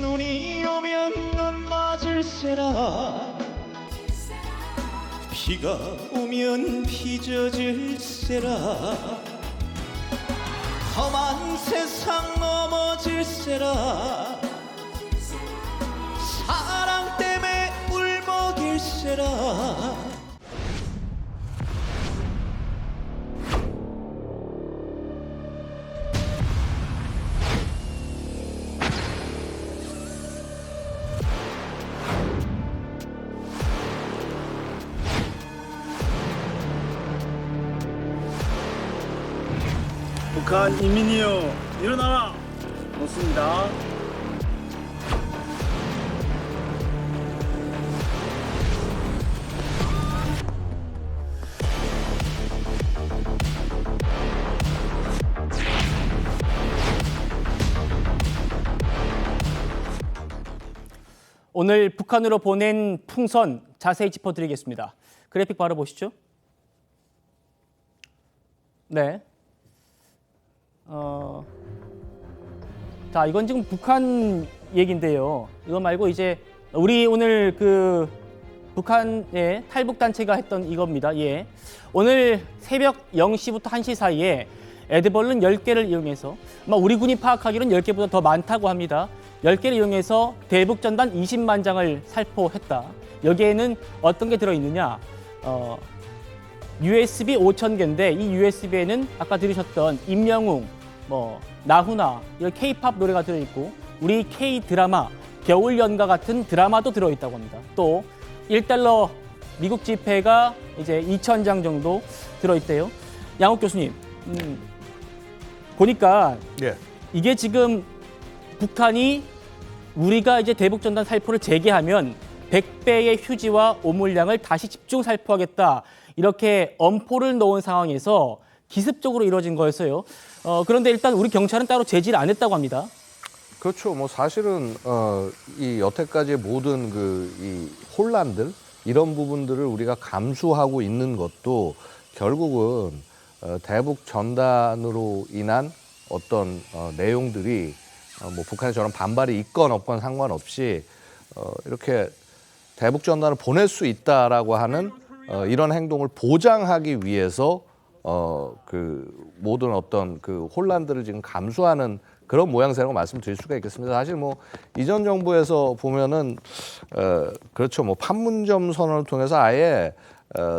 눈이 오면 눈 맞을세라 비가 오면 비 젖을세라 험한 세상 넘어질세라 사랑 때문에 울먹일세라 북한 인민이여 일어나라. 좋습니다. 오늘 북한으로 보낸 풍선 자세히 짚어드리겠습니다. 그래픽 바로 보시죠. 네. 자, 이건 지금 북한 얘기인데요. 이거 말고 이제 우리 오늘 그 북한의 탈북단체가 했던 이겁니다. 예. 오늘 새벽 0시부터 1시 사이에 에드벌룬 10개를 이용해서 아마 우리 군이 파악하기로는 10개보다 더 많다고 합니다. 10개를 이용해서 대북전단 20만 장을 살포했다. 여기에는 어떤 게 들어있느냐. USB 5,000개인데 이 USB에는 아까 들으셨던 임영웅, 나훈아 이런 K-팝 노래가 들어있고 우리 K-드라마 겨울연가 같은 드라마도 들어있다고 합니다. 또 1달러 미국 지폐가 이제 2,000장 정도 들어있대요. 양욱 교수님, 보니까 이게 지금 북한이 우리가 이제 대북전단 살포를 재개하면 100배의 휴지와 오물량을 다시 집중 살포하겠다. 이렇게 엄포를 놓은 상황에서 기습적으로 이루어진 거였어요. 그런데 일단 우리 경찰은 따로 제지를 안 했다고 합니다. 그렇죠. 뭐 사실은 이 여태까지의 모든 이 혼란들 이런 부분들을 우리가 감수하고 있는 것도 결국은 대북 전단으로 인한 어떤 내용들이 뭐 북한에 저런 반발이 있건 없건 상관없이 이렇게 대북 전단을 보낼 수 있다라고 하는 이런 행동을 보장하기 위해서 그 모든 어떤 그 혼란들을 지금 감수하는 그런 모양새라고 말씀드릴 수가 있겠습니다. 사실 뭐 이전 정부에서 보면은 그렇죠. 뭐 판문점 선언을 통해서 아예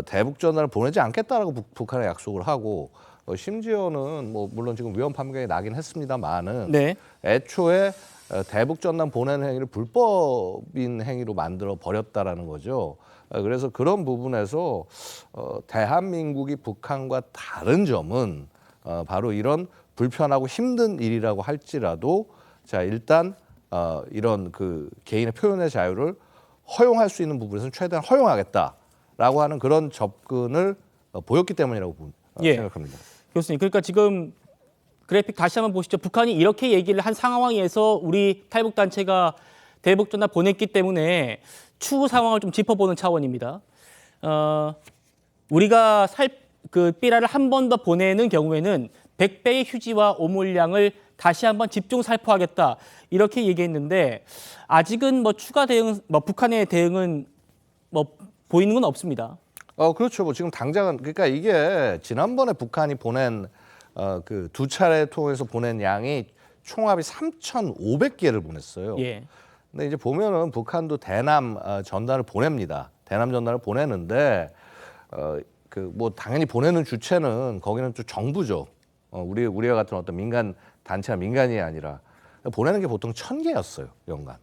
대북 전단을 보내지 않겠다라고 북한에 약속을 하고 심지어는 뭐 물론 지금 위헌 판결이 나긴 했습니다만은 네. 애초에 대북 전단 보내는 행위를 불법인 행위로 만들어 버렸다라는 거죠. 그래서 그런 부분에서 대한민국이 북한과 다른 점은 바로 이런 불편하고 힘든 일이라고 할지라도 자 일단 이런 그 개인의 표현의 자유를 허용할 수 있는 부분에서는 최대한 허용하겠다라고 하는 그런 접근을 보였기 때문이라고 생각합니다. 교수님, 그러니까 지금 그래픽 다시 한번 보시죠. 북한이 이렇게 얘기를 한 상황에서 우리 탈북 단체가 대북 전단 보냈기 때문에 추후 상황을 좀 짚어보는 차원입니다. 우리가 그 삐라를 한 번 더 보내는 경우에는 100배의 휴지와 오물량을 다시 한번 집중 살포하겠다 이렇게 얘기했는데 아직은 뭐 추가 대응, 뭐 북한의 대응은 뭐 보이는 건 없습니다. 그렇죠. 뭐 지금 당장은 그러니까 이게 지난번에 북한이 보낸 그 두 차례 통해서 보낸 양이 총합이 3,500개를 보냈어요. 예. 근데 이제 보면은 북한도 대남 전단을 보냅니다. 대남 전단을 보내는데 그 뭐 당연히 보내는 주체는 거기는 또 정부죠. 우리와 같은 어떤 민간 단체나 민간이 아니라 보내는 게 보통 1,000개였어요 연간.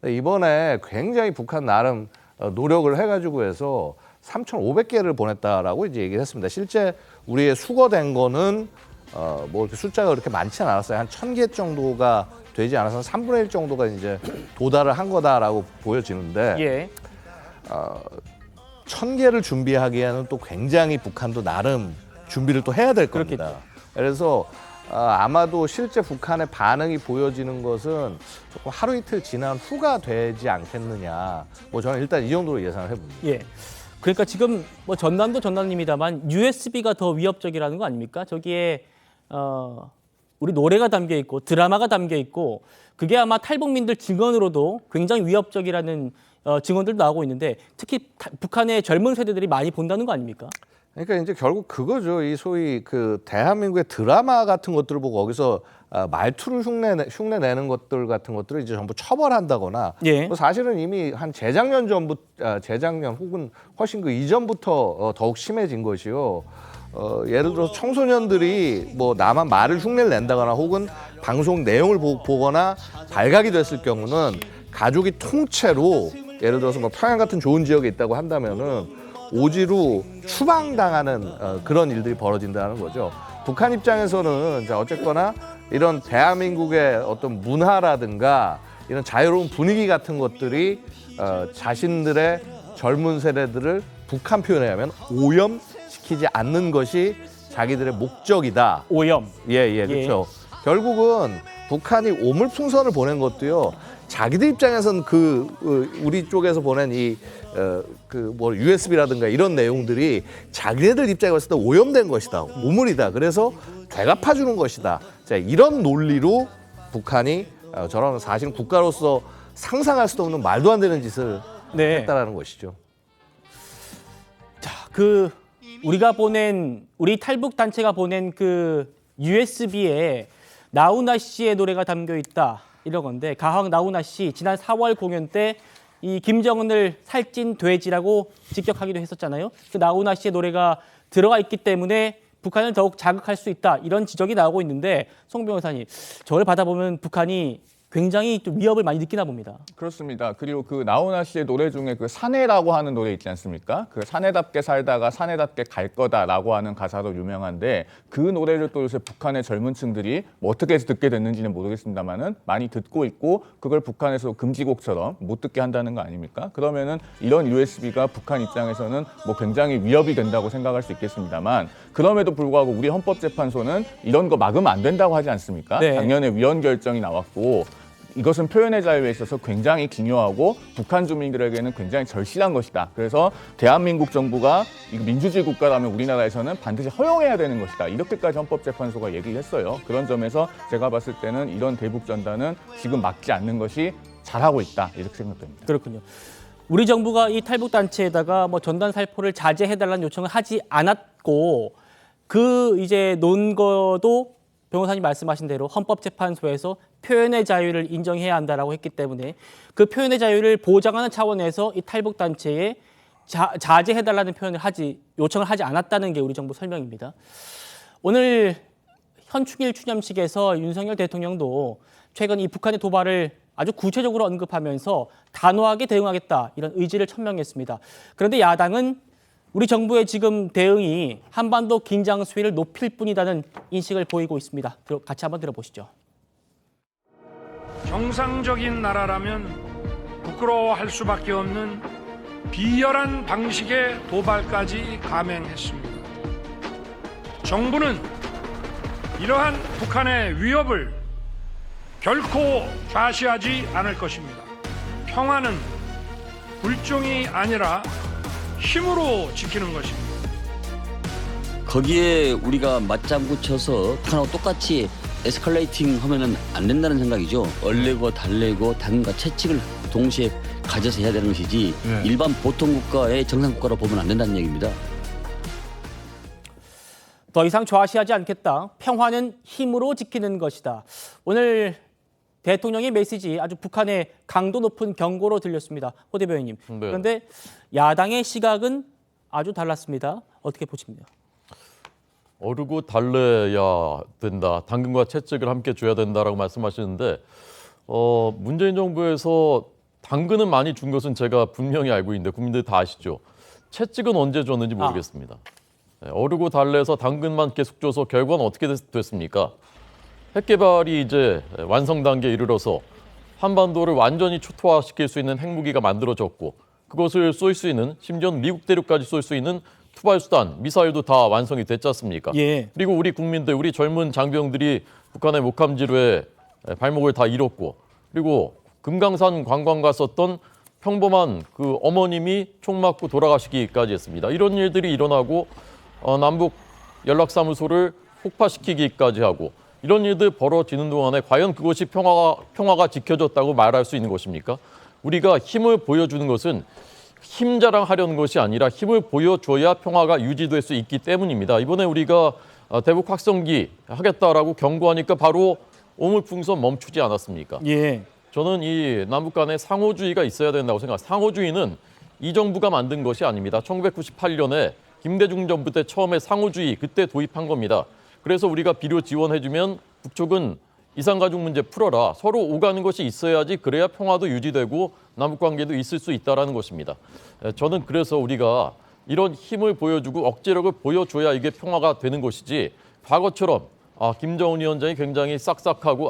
이번에 굉장히 북한 나름 노력을 해가지고 해서 3,500개를 보냈다라고 이제 얘기를 했습니다. 실제 우리의 수거된 거는 뭐 이렇게 숫자가 그렇게 많지는 않았어요. 한 1,000개 정도가 되지 않아서 3분의 1 정도가 이제 도달을 한 거다라고 보여지는데 예. 1,000개를 준비하기에는 또 굉장히 북한도 나름 준비를 또 해야 될 겁니다. 그렇겠죠. 그래서 아마도 실제 북한의 반응이 보여지는 것은 조금 하루 이틀 지난 후가 되지 않겠느냐. 뭐 저는 일단 이 정도로 예상을 해봅니다. 예. 그러니까 지금 뭐 전단도 전단입니다만 USB가 더 위협적이라는 거 아닙니까? 저기에 우리 노래가 담겨 있고 드라마가 담겨 있고 그게 아마 탈북민들 증언으로도 굉장히 위협적이라는 증언들도 나오고 있는데 특히 북한의 젊은 세대들이 많이 본다는 거 아닙니까? 그러니까 이제 결국 그거죠. 이 소위 그 대한민국의 드라마 같은 것들을 보고 거기서 말투를 흉내내는 것들 같은 것들을 이제 전부 처벌한다거나 예. 뭐 사실은 이미 한 재작년 혹은 훨씬 그 이전부터 더욱 심해진 것이요. 예를 들어서 청소년들이 뭐 나만 말을 흉내를 낸다거나 혹은 방송 내용을 보거나 발각이 됐을 경우는 가족이 통째로 예를 들어서 뭐 평양 같은 좋은 지역에 있다고 한다면은 오지로 추방당하는 그런 일들이 벌어진다는 거죠. 북한 입장에서는 어쨌거나 이런 대한민국의 어떤 문화라든가 이런 자유로운 분위기 같은 것들이 자신들의 젊은 세대들을 북한 표현에 하면 오염시키지 않는 것이 자기들의 목적이다. 오염. 예, 그렇죠. 결국은 북한이 오물풍선을 보낸 것도요. 자기들 입장에서는 우리 쪽에서 보낸 뭐 USB라든가 이런 내용들이 자기네들 입장에 봤을 때 오염된 것이다, 오물이다. 그래서 되갚아주는 것이다. 자, 이런 논리로 북한이 저런 사실 국가로서 상상할 수도 없는 말도 안 되는 짓을 했다라는 것이죠. 자, 우리 탈북 단체가 보낸 그 USB에 나훈아 씨의 노래가 담겨 있다. 이런 건데 가왕 나훈아 씨 지난 4월 공연 때 이 김정은을 살찐 돼지라고 직격하기도 했었잖아요. 그 나훈아 씨의 노래가 들어가 있기 때문에 북한을 더욱 자극할 수 있다. 이런 지적이 나오고 있는데 송 변호사님, 저를 받아보면 북한이 굉장히 좀 위협을 많이 느끼나 봅니다. 그렇습니다. 그리고 그 나훈아 씨의 노래 중에 그 사내라고 하는 노래 있지 않습니까? 그 사내답게 살다가 사내답게 갈 거다라고 하는 가사로 유명한데 그 노래를 또 요새 북한의 젊은 층들이 뭐 어떻게 해서 듣게 됐는지는 모르겠습니다만은 많이 듣고 있고 그걸 북한에서 금지곡처럼 못 듣게 한다는 거 아닙니까? 그러면은 이런 USB가 북한 입장에서는 뭐 굉장히 위협이 된다고 생각할 수 있겠습니다만 그럼에도 불구하고 우리 헌법재판소는 이런 거 막으면 안 된다고 하지 않습니까? 네. 작년에 위헌 결정이 나왔고 이것은 표현의 자유에 있어서 굉장히 기묘하고 북한 주민들에게는 굉장히 절실한 것이다. 그래서 대한민국 정부가 민주주의 국가라면 우리나라에서는 반드시 허용해야 되는 것이다. 이렇게까지 헌법재판소가 얘기를 했어요. 그런 점에서 제가 봤을 때는 이런 대북 전단은 지금 막지 않는 것이 잘하고 있다 이렇게 생각됩니다. 그렇군요. 우리 정부가 이 탈북 단체에다가 뭐 전단 살포를 자제해달라는 요청을 하지 않았고 그 이제 논거도 변호사님 말씀하신 대로 헌법재판소에서 표현의 자유를 인정해야 한다라고 했기 때문에 그 표현의 자유를 보장하는 차원에서 이 탈북 단체에 자제해달라는 요청을 하지 않았다는 게 우리 정부 설명입니다. 오늘 현충일 추념식에서 윤석열 대통령도 최근 이 북한의 도발을 아주 구체적으로 언급하면서 단호하게 대응하겠다 이런 의지를 천명했습니다. 그런데 야당은 우리 정부의 지금 대응이 한반도 긴장 수위를 높일 뿐이라는 인식을 보이고 있습니다. 같이 한번 들어보시죠. 정상적인 나라라면 부끄러워할 수밖에 없는 비열한 방식의 도발까지 감행했습니다. 정부는 이러한 북한의 위협을 결코 좌시하지 않을 것입니다. 평화는 불종이 아니라 힘으로 지키는 것입니다. 거기에 우리가 맞장구 쳐서 북한하고 똑같이 에스컬레이팅 하면은 안 된다는 생각이죠. 얼레고 달래고 당과 채찍을 동시에 가져서 해야 되는 것이지 일반 보통 국가의 정상 국가로 보면 안 된다는 얘기입니다. 더 이상 좌시하지 않겠다. 평화는 힘으로 지키는 것이다. 오늘 대통령의 메시지 아주 북한의 강도 높은 경고로 들렸습니다. 호 대변인님. 네. 그런데 야당의 시각은 아주 달랐습니다. 어떻게 보십니까? 어르고 달래야 된다. 당근과 채찍을 함께 줘야 된다라고 말씀하시는데 문재인 정부에서 당근은 많이 준 것은 제가 분명히 알고 있는데 국민들이 다 아시죠. 채찍은 언제 줬는지 모르겠습니다. 어르고 달래서 당근만 계속 줘서 결과는 어떻게 됐습니까? 핵 개발이 이제 완성 단계에 이르러서 한반도를 완전히 초토화시킬 수 있는 핵무기가 만들어졌고 그것을 쏠 수 있는 심지어는 미국 대륙까지 쏠 수 있는 투발 수단, 미사일도 다 완성이 됐지 않습니까? 예. 그리고 우리 국민들, 우리 젊은 장병들이 북한의 목함지루에 발목을 다 잃었고 그리고 금강산 관광 갔었던 평범한 그 어머님이 총 맞고 돌아가시기까지 했습니다. 이런 일들이 일어나고 남북 연락사무소를 폭파시키기까지 하고 이런 일들 벌어지는 동안에 과연 그것이 평화가 지켜졌다고 말할 수 있는 것입니까? 우리가 힘을 보여주는 것은 힘 자랑하려는 것이 아니라 힘을 보여줘야 평화가 유지될 수 있기 때문입니다. 이번에 우리가 대북 확성기 하겠다라고 경고하니까 바로 오물풍선 멈추지 않았습니까? 예. 저는 이 남북 간의 상호주의가 있어야 된다고 생각합니다. 상호주의는 이 정부가 만든 것이 아닙니다. 1998년에 김대중 정부 때 처음에 상호주의 그때 도입한 겁니다. 그래서 우리가 비료 지원해주면 북쪽은 이산가족 문제 풀어라. 서로 오가는 것이 있어야지 그래야 평화도 유지되고 남북관계도 있을 수 있다는 것입니다. 저는 그래서 우리가 이런 힘을 보여주고 억제력을 보여줘야 이게 평화가 되는 것이지 과거처럼 김정은 위원장이 굉장히 싹싹하고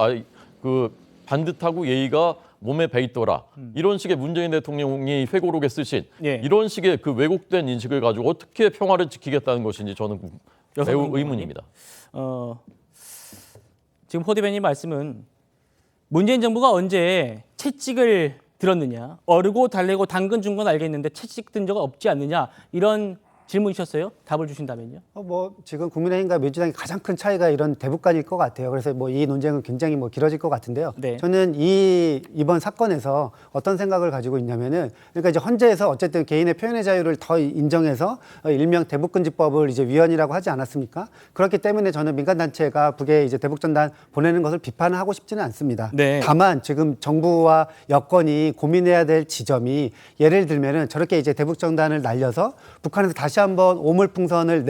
반듯하고 예의가 몸에 배있더라. 이런 식의 문재인 대통령이 회고록에 쓰신 이런 식의 그 왜곡된 인식을 가지고 어떻게 평화를 지키겠다는 것인지 저는 매우 의문입니다. 지금 호 대변인 말씀은 문재인 정부가 언제 채찍을 들었느냐, 어르고 달래고 당근 준 건 알겠는데 채찍 든 적은 없지 않느냐 이런 질문이셨어요? 답을 주신다면요? 지금 국민의힘과 민주당이 가장 큰 차이가 이런 대북관일 것 같아요. 그래서 이 논쟁은 굉장히 길어질 것 같은데요. 네. 저는 이번 사건에서 어떤 생각을 가지고 있냐면은 그러니까 이제 헌재에서 어쨌든 개인의 표현의 자유를 더 인정해서 일명 대북금지법을 이제 위헌이라고 하지 않았습니까? 그렇기 때문에 저는 민간단체가 북에 이제 대북전단 보내는 것을 비판하고 싶지는 않습니다. 네. 다만 지금 정부와 여권이 고민해야 될 지점이 예를 들면은 저렇게 이제 대북전단을 날려서 북한에서 다시 한번 오물풍선을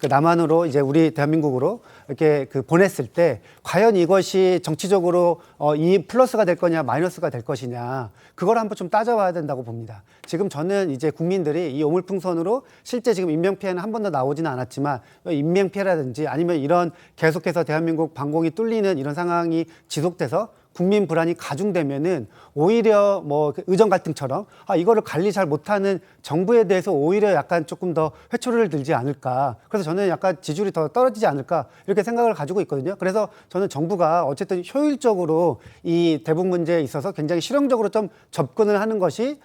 남한으로 이제 우리 대한민국으로 이렇게 보냈을 때 과연 이것이 정치적으로 이 플러스가 될 거냐 마이너스가 될 것이냐 그걸 한번 좀 따져봐야 된다고 봅니다. 지금 저는 이제 국민들이 이 오물풍선으로 실제 지금 인명피해는 한 번도 나오지는 않았지만 인명피해라든지 아니면 이런 계속해서 대한민국 방공이 뚫리는 이런 상황이 지속돼서 국민 불안이 가중되면은 오히려 의정 갈등처럼 이거를 관리 잘 못하는 정부에 대해서 오히려 약간 조금 더 회초리를 들지 않을까. 그래서 저는 약간 지지율이 더 떨어지지 않을까 이렇게 생각을 가지고 있거든요. 그래서 저는 정부가 어쨌든 효율적으로 이 대북 문제에 있어서 굉장히 실용적으로 좀 접근을 하는 것이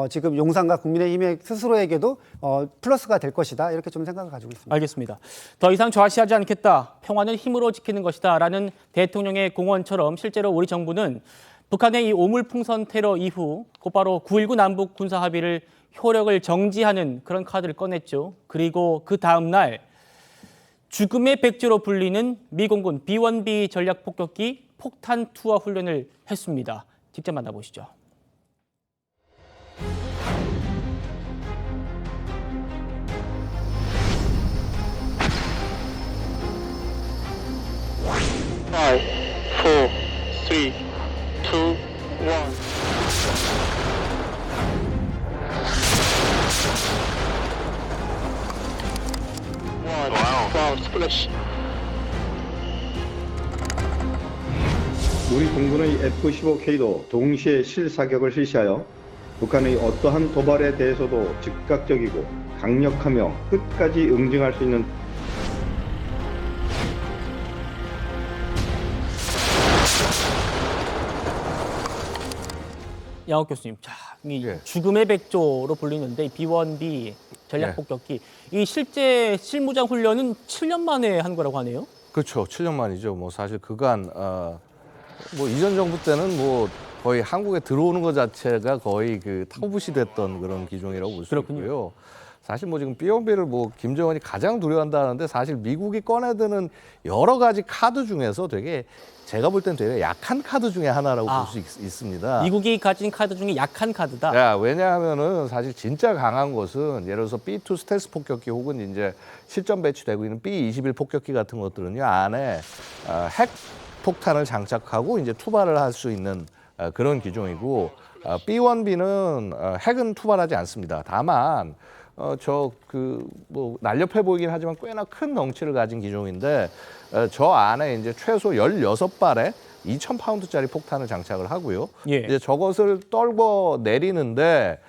지금 용산과 국민의힘의 스스로에게도 플러스가 될 것이다 이렇게 좀 생각을 가지고 있습니다. 알겠습니다. 더 이상 좌시하지 않겠다. 평화는 힘으로 지키는 것이다. 라는 대통령의 공언처럼 실제로 우리 정부는 북한의 이 오물풍선 테러 이후 곧바로 9.19 남북 군사 합의를 효력을 정지하는 그런 카드를 꺼냈죠. 그리고 그 다음 날 죽음의 백조로 불리는 미공군 B-1B 전략 폭격기 폭탄 투하 훈련을 했습니다. 직접 만나보시죠. Five, four, three, two, one. Wow, splash. 우리 공군의 F-15K도 동시에 실사격을 실시하여 북한의 어떠한 도발에 대해서도 즉각적이고 강력하며 끝까지 응징할 수 있는 양옥 교수님, 자, 이 죽음의 백조로 불리는데 이 B-1B 전략 폭격기 이 실제 실무장 훈련은 7년 만에 한 거라고 하네요. 그렇죠. 7년 만이죠. 뭐 사실 그간 뭐 이전 정부 때는 뭐 거의 한국에 들어오는 것 자체가 거의 그 타부시됐던 그런 기종이라고 볼 수 있고요. 사실 뭐 지금 B-1B를 뭐 김정은이 가장 두려워한다는데 사실 미국이 꺼내드는 여러 가지 카드 중에서 되게 제가 볼 땐 되게 약한 카드 중에 하나라고 볼 수 있습니다. 미국이 가진 카드 중에 약한 카드다. 야, 왜냐하면은 사실 진짜 강한 것은 예를 들어서 B-2 스텔스 폭격기 혹은 이제 실전 배치되고 있는 B-21 폭격기 같은 것들은요 안에 핵 폭탄을 장착하고 이제 투발을 할 수 있는 그런 기종이고 B-1B는 핵은 투발하지 않습니다. 다만 뭐 날렵해 보이긴 하지만 꽤나 큰 덩치를 가진 기종인데 저 안에 이제 최소 16발의 2,000파운드짜리 폭탄을 장착을 하고요. 이제 저것을 떨궈 내리는데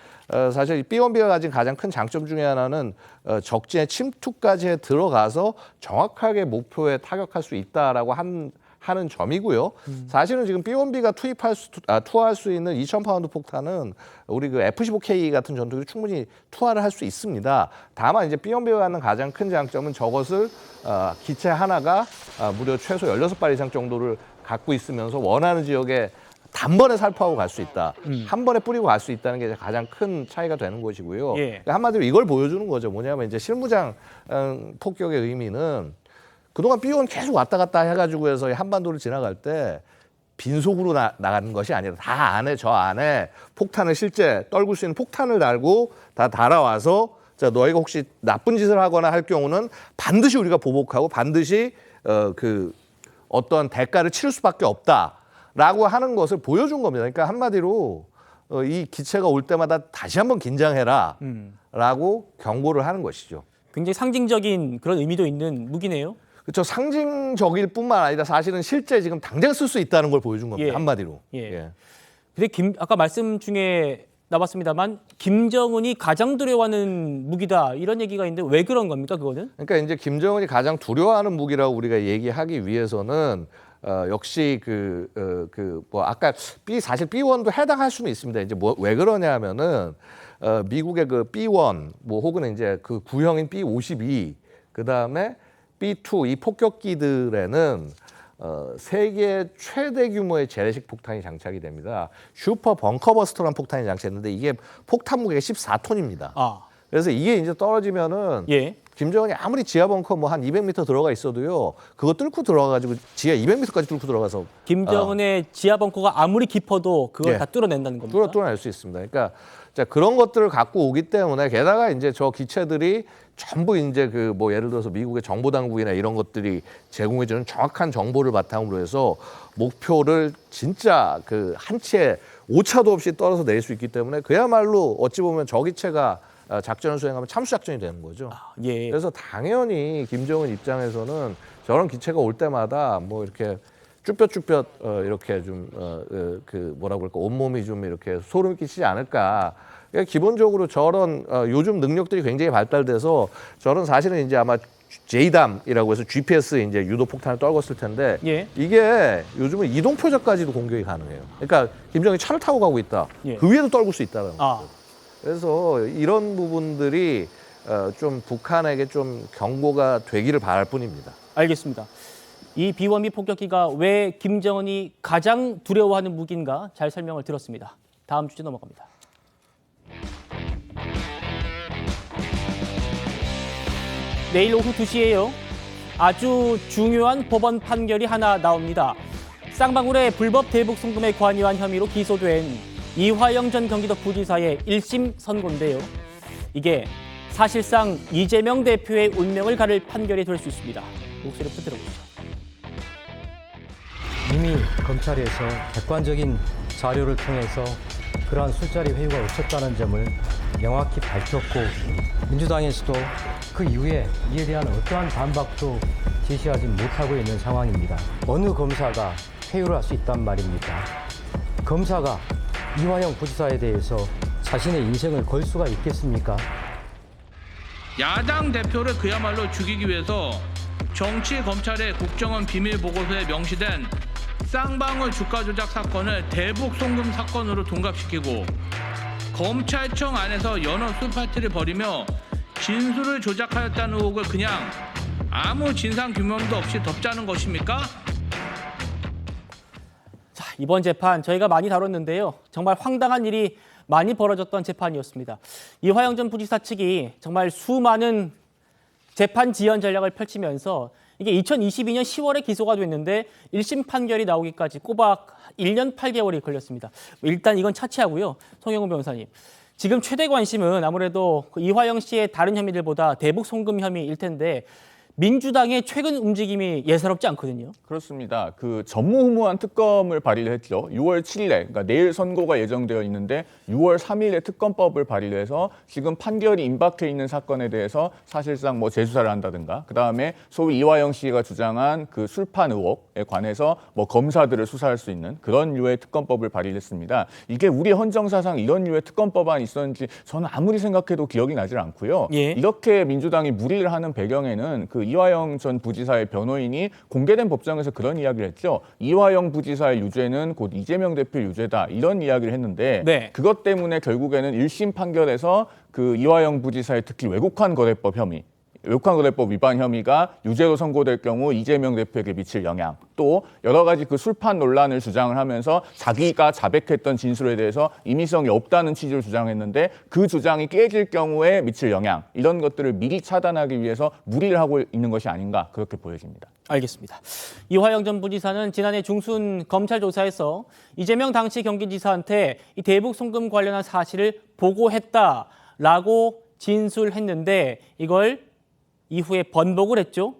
사실 B-1B가 가진 가장 큰 장점 중에 하나는 적진의 침투까지 들어가서 정확하게 목표에 타격할 수 있다라고 하는 점이고요. 사실은 지금 B-1B가 투하할 수 있는 2,000파운드 폭탄은 우리 그 F-15K 같은 전투기 충분히 투하를 할 수 있습니다. 다만 이제 B-1B가 갖는 가장 큰 장점은 저것을 기체 하나가 무려 최소 16발 이상 정도를 갖고 있으면서 원하는 지역에 단번에 살포하고 갈 수 있다. 한 번에 뿌리고 갈 수 있다는 게 가장 큰 차이가 되는 것이고요. 그러니까 한마디로 이걸 보여주는 거죠. 뭐냐면 이제 실무장 폭격의 의미는 그동안 B-1 계속 왔다 갔다 해가지고 해서 한반도를 지나갈 때 빈속으로 나가는 것이 아니라 다 안에 저 안에 폭탄을 실제 떨굴 수 있는 폭탄을 달고 다 달아와서 자 너희가 혹시 나쁜 짓을 하거나 할 경우는 반드시 우리가 보복하고 반드시 그 어떤 대가를 치를 수밖에 없다라고 하는 것을 보여준 겁니다. 그러니까 한마디로 이 기체가 올 때마다 다시 한번 긴장해라라고 경고를 하는 것이죠. 굉장히 상징적인 그런 의미도 있는 무기네요. 그렇죠. 상징적일 뿐만 아니라 사실은 실제 지금 당장 쓸 수 있다는 걸 보여준 겁니다. 한마디로. 근데 아까 말씀 중에 나왔습니다만 김정은이 가장 두려워하는 무기다 이런 얘기가 있는데 왜 그런 겁니까 그거는? 그러니까 이제 김정은이 가장 두려워하는 무기라고 우리가 얘기하기 위해서는 역시 뭐 아까 사실 B-1도 해당할 수는 있습니다. 이제 왜 그러냐면은 미국의 그 B-1 뭐 혹은 이제 그 구형인 B-52 그다음에 B-2 이 폭격기들에는 세계 최대 규모의 재래식 폭탄이 장착이 됩니다. 슈퍼 벙커버스터라는 폭탄이 장착했는데 이게 폭탄 무게가 14톤입니다. 그래서 이게 이제 떨어지면은 김정은이 아무리 지하 벙커 뭐 한 200m 들어가 있어도요. 그거 뚫고 들어가가지고 지하 200m까지 뚫고 들어가서 김정은의 지하 벙커가 아무리 깊어도 그걸 다 뚫어낸다는 겁니다. 뚫어낼 수 있습니다. 그러니까 자, 그런 것들을 갖고 오기 때문에 게다가 이제 저 기체들이 전부 이제 그 뭐 예를 들어서 미국의 정보 당국이나 이런 것들이 제공해주는 정확한 정보를 바탕으로 해서 목표를 진짜 그 한 치에 오차도 없이 떨어서 내릴 수 있기 때문에 그야말로 어찌 보면 저 기체가 작전을 수행하면 참수 작전이 되는 거죠. 그래서 당연히 김정은 입장에서는 저런 기체가 올 때마다 뭐 이렇게 쭈뼛쭈뼛 이렇게 좀 그 뭐라고 그럴까 온몸이 좀 이렇게 소름이 끼치지 않을까. 그러니까 기본적으로 저런 요즘 능력들이 굉장히 발달돼서 저런 사실은 이제 아마 JDAM이라고 해서 GPS 이제 유도 폭탄을 떨궜을 텐데 이게 요즘은 이동 표적까지도 공격이 가능해요. 그러니까 김정은이 차를 타고 가고 있다. 그 위에도 떨굴 수 있다는 거죠. 그래서 이런 부분들이 좀 북한에게 좀 경고가 되기를 바랄 뿐입니다. 알겠습니다. 이 비원비 폭격기가 왜 김정은이 가장 두려워하는 무기인가 잘 설명을 들었습니다. 다음 주제 넘어갑니다. 내일 오후 2시에요. 아주 중요한 법원 판결이 하나 나옵니다. 쌍방울의 불법 대북 송금에 관여한 혐의로 기소된 이화영 전 경기도 부지사의 1심 선고인데요. 이게 사실상 이재명 대표의 운명을 가를 판결이 될 수 있습니다. 목소리부터 들어보시죠. 이미 검찰에서 객관적인 자료를 통해서 그러한 술자리 회유가 없었다는 점을 명확히 밝혔고 민주당에서도 그 이후에 이에 대한 어떠한 반박도 제시하지 못하고 있는 상황입니다. 어느 검사가 회유를 할 수 있단 말입니까? 검사가 이화영 부지사에 대해서 자신의 인생을 걸 수가 있겠습니까? 야당 대표를 그야말로 죽이기 위해서 정치 검찰의 국정원 비밀 보고서에 명시된 쌍방울 주가 조작 사건을 대북 송금 사건으로 둔갑시키고 검찰청 안에서 연어 술 파티를 벌이며 진술을 조작하였다는 의혹을 그냥 아무 진상 규명도 없이 덮자는 것입니까? 자, 이번 재판 저희가 많이 다뤘는데요. 정말 황당한 일이 많이 벌어졌던 재판이었습니다. 이화영 전 부지사 측이 정말 수많은 재판 지연 전략을 펼치면서 이게 2022년 10월에 기소가 됐는데 1심 판결이 나오기까지 꼬박 1년 8개월이 걸렸습니다. 일단 이건 차치하고요. 송영훈 변호사님. 지금 최대 관심은 아무래도 이화영 씨의 다른 혐의들보다 대북 송금 혐의일 텐데 민주당의 최근 움직임이 예사롭지 않거든요. 그렇습니다. 그 전무후무한 특검을 발의를 했죠. 6월 7일에, 그러니까 내일 선고가 예정되어 있는데 6월 3일에 특검법을 발의를 해서 지금 판결이 임박해 있는 사건에 대해서 사실상 뭐 재수사를 한다든가, 그 다음에 소위 이화영 씨가 주장한 그 술판 의혹에 관해서 뭐 검사들을 수사할 수 있는 그런 류의 특검법을 발의를 했습니다. 이게 우리 헌정사상 이런 류의 특검법안이 있었는지 저는 아무리 생각해도 기억이 나질 않고요. 예. 이렇게 민주당이 무리를 하는 배경에는 그 이화영 전 부지사의 변호인이 공개된 법정에서 그런 이야기를 했죠. 이화영 부지사의 유죄는 곧 이재명 대표 유죄다. 이런 이야기를 했는데 네. 그것 때문에 결국에는 1심 판결에서 그 이화영 부지사의 특히 외국환 거래법 혐의, 외국환 거래법 위반 혐의가 유죄로 선고될 경우 이재명 대표에게 미칠 영향, 또 여러 가지 그 술판 논란을 주장을 하면서 자기가 자백했던 진술에 대해서 임의성이 없다는 취지를 주장했는데 그 주장이 깨질 경우에 미칠 영향, 이런 것들을 미리 차단하기 위해서 무리를 하고 있는 것이 아닌가 그렇게 보여집니다. 알겠습니다. 이화영 전 부지사는 지난해 중순 검찰 조사에서 이재명 당시 경기지사한테 이 대북 송금 관련한 사실을 보고했다라고 진술했는데 이걸 이후에 번복을 했죠.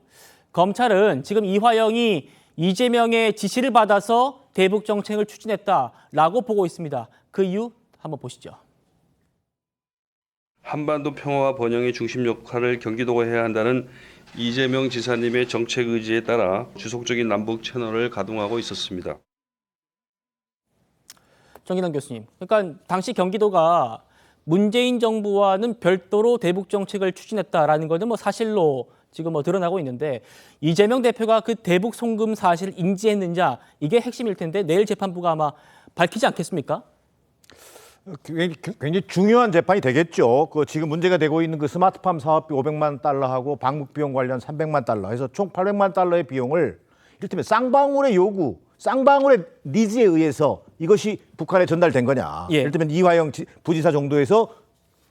검찰은 지금 이화영이 이재명의 지시를 받아서 대북 정책을 추진했다라고 보고 있습니다. 그 이유 한번 보시죠. 한반도 평화와 번영의 중심 역할을 경기도가 해야 한다는 이재명 지사님의 정책 의지에 따라 지속적인 남북 채널을 가동하고 있었습니다. 정인환 교수님, 그러니까 당시 경기도가 문재인 정부와는 별도로 대북 정책을 추진했다라는 것은 뭐 사실로 지금 뭐 드러나고 있는데 이재명 대표가 그 대북 송금 사실을 인지했느냐 이게 핵심일 텐데 내일 재판부가 아마 밝히지 않겠습니까? 굉장히 중요한 재판이 되겠죠. 그 지금 문제가 되고 있는 그 스마트팜 사업비 500만 달러하고 방북 비용 관련 300만 달러 해서 총 800만 달러의 비용을 이를테면 쌍방울의 요구, 쌍방울의 니즈에 의해서 이것이 북한에 전달된 거냐. 예. 이를테면 이화영 부지사 정도에서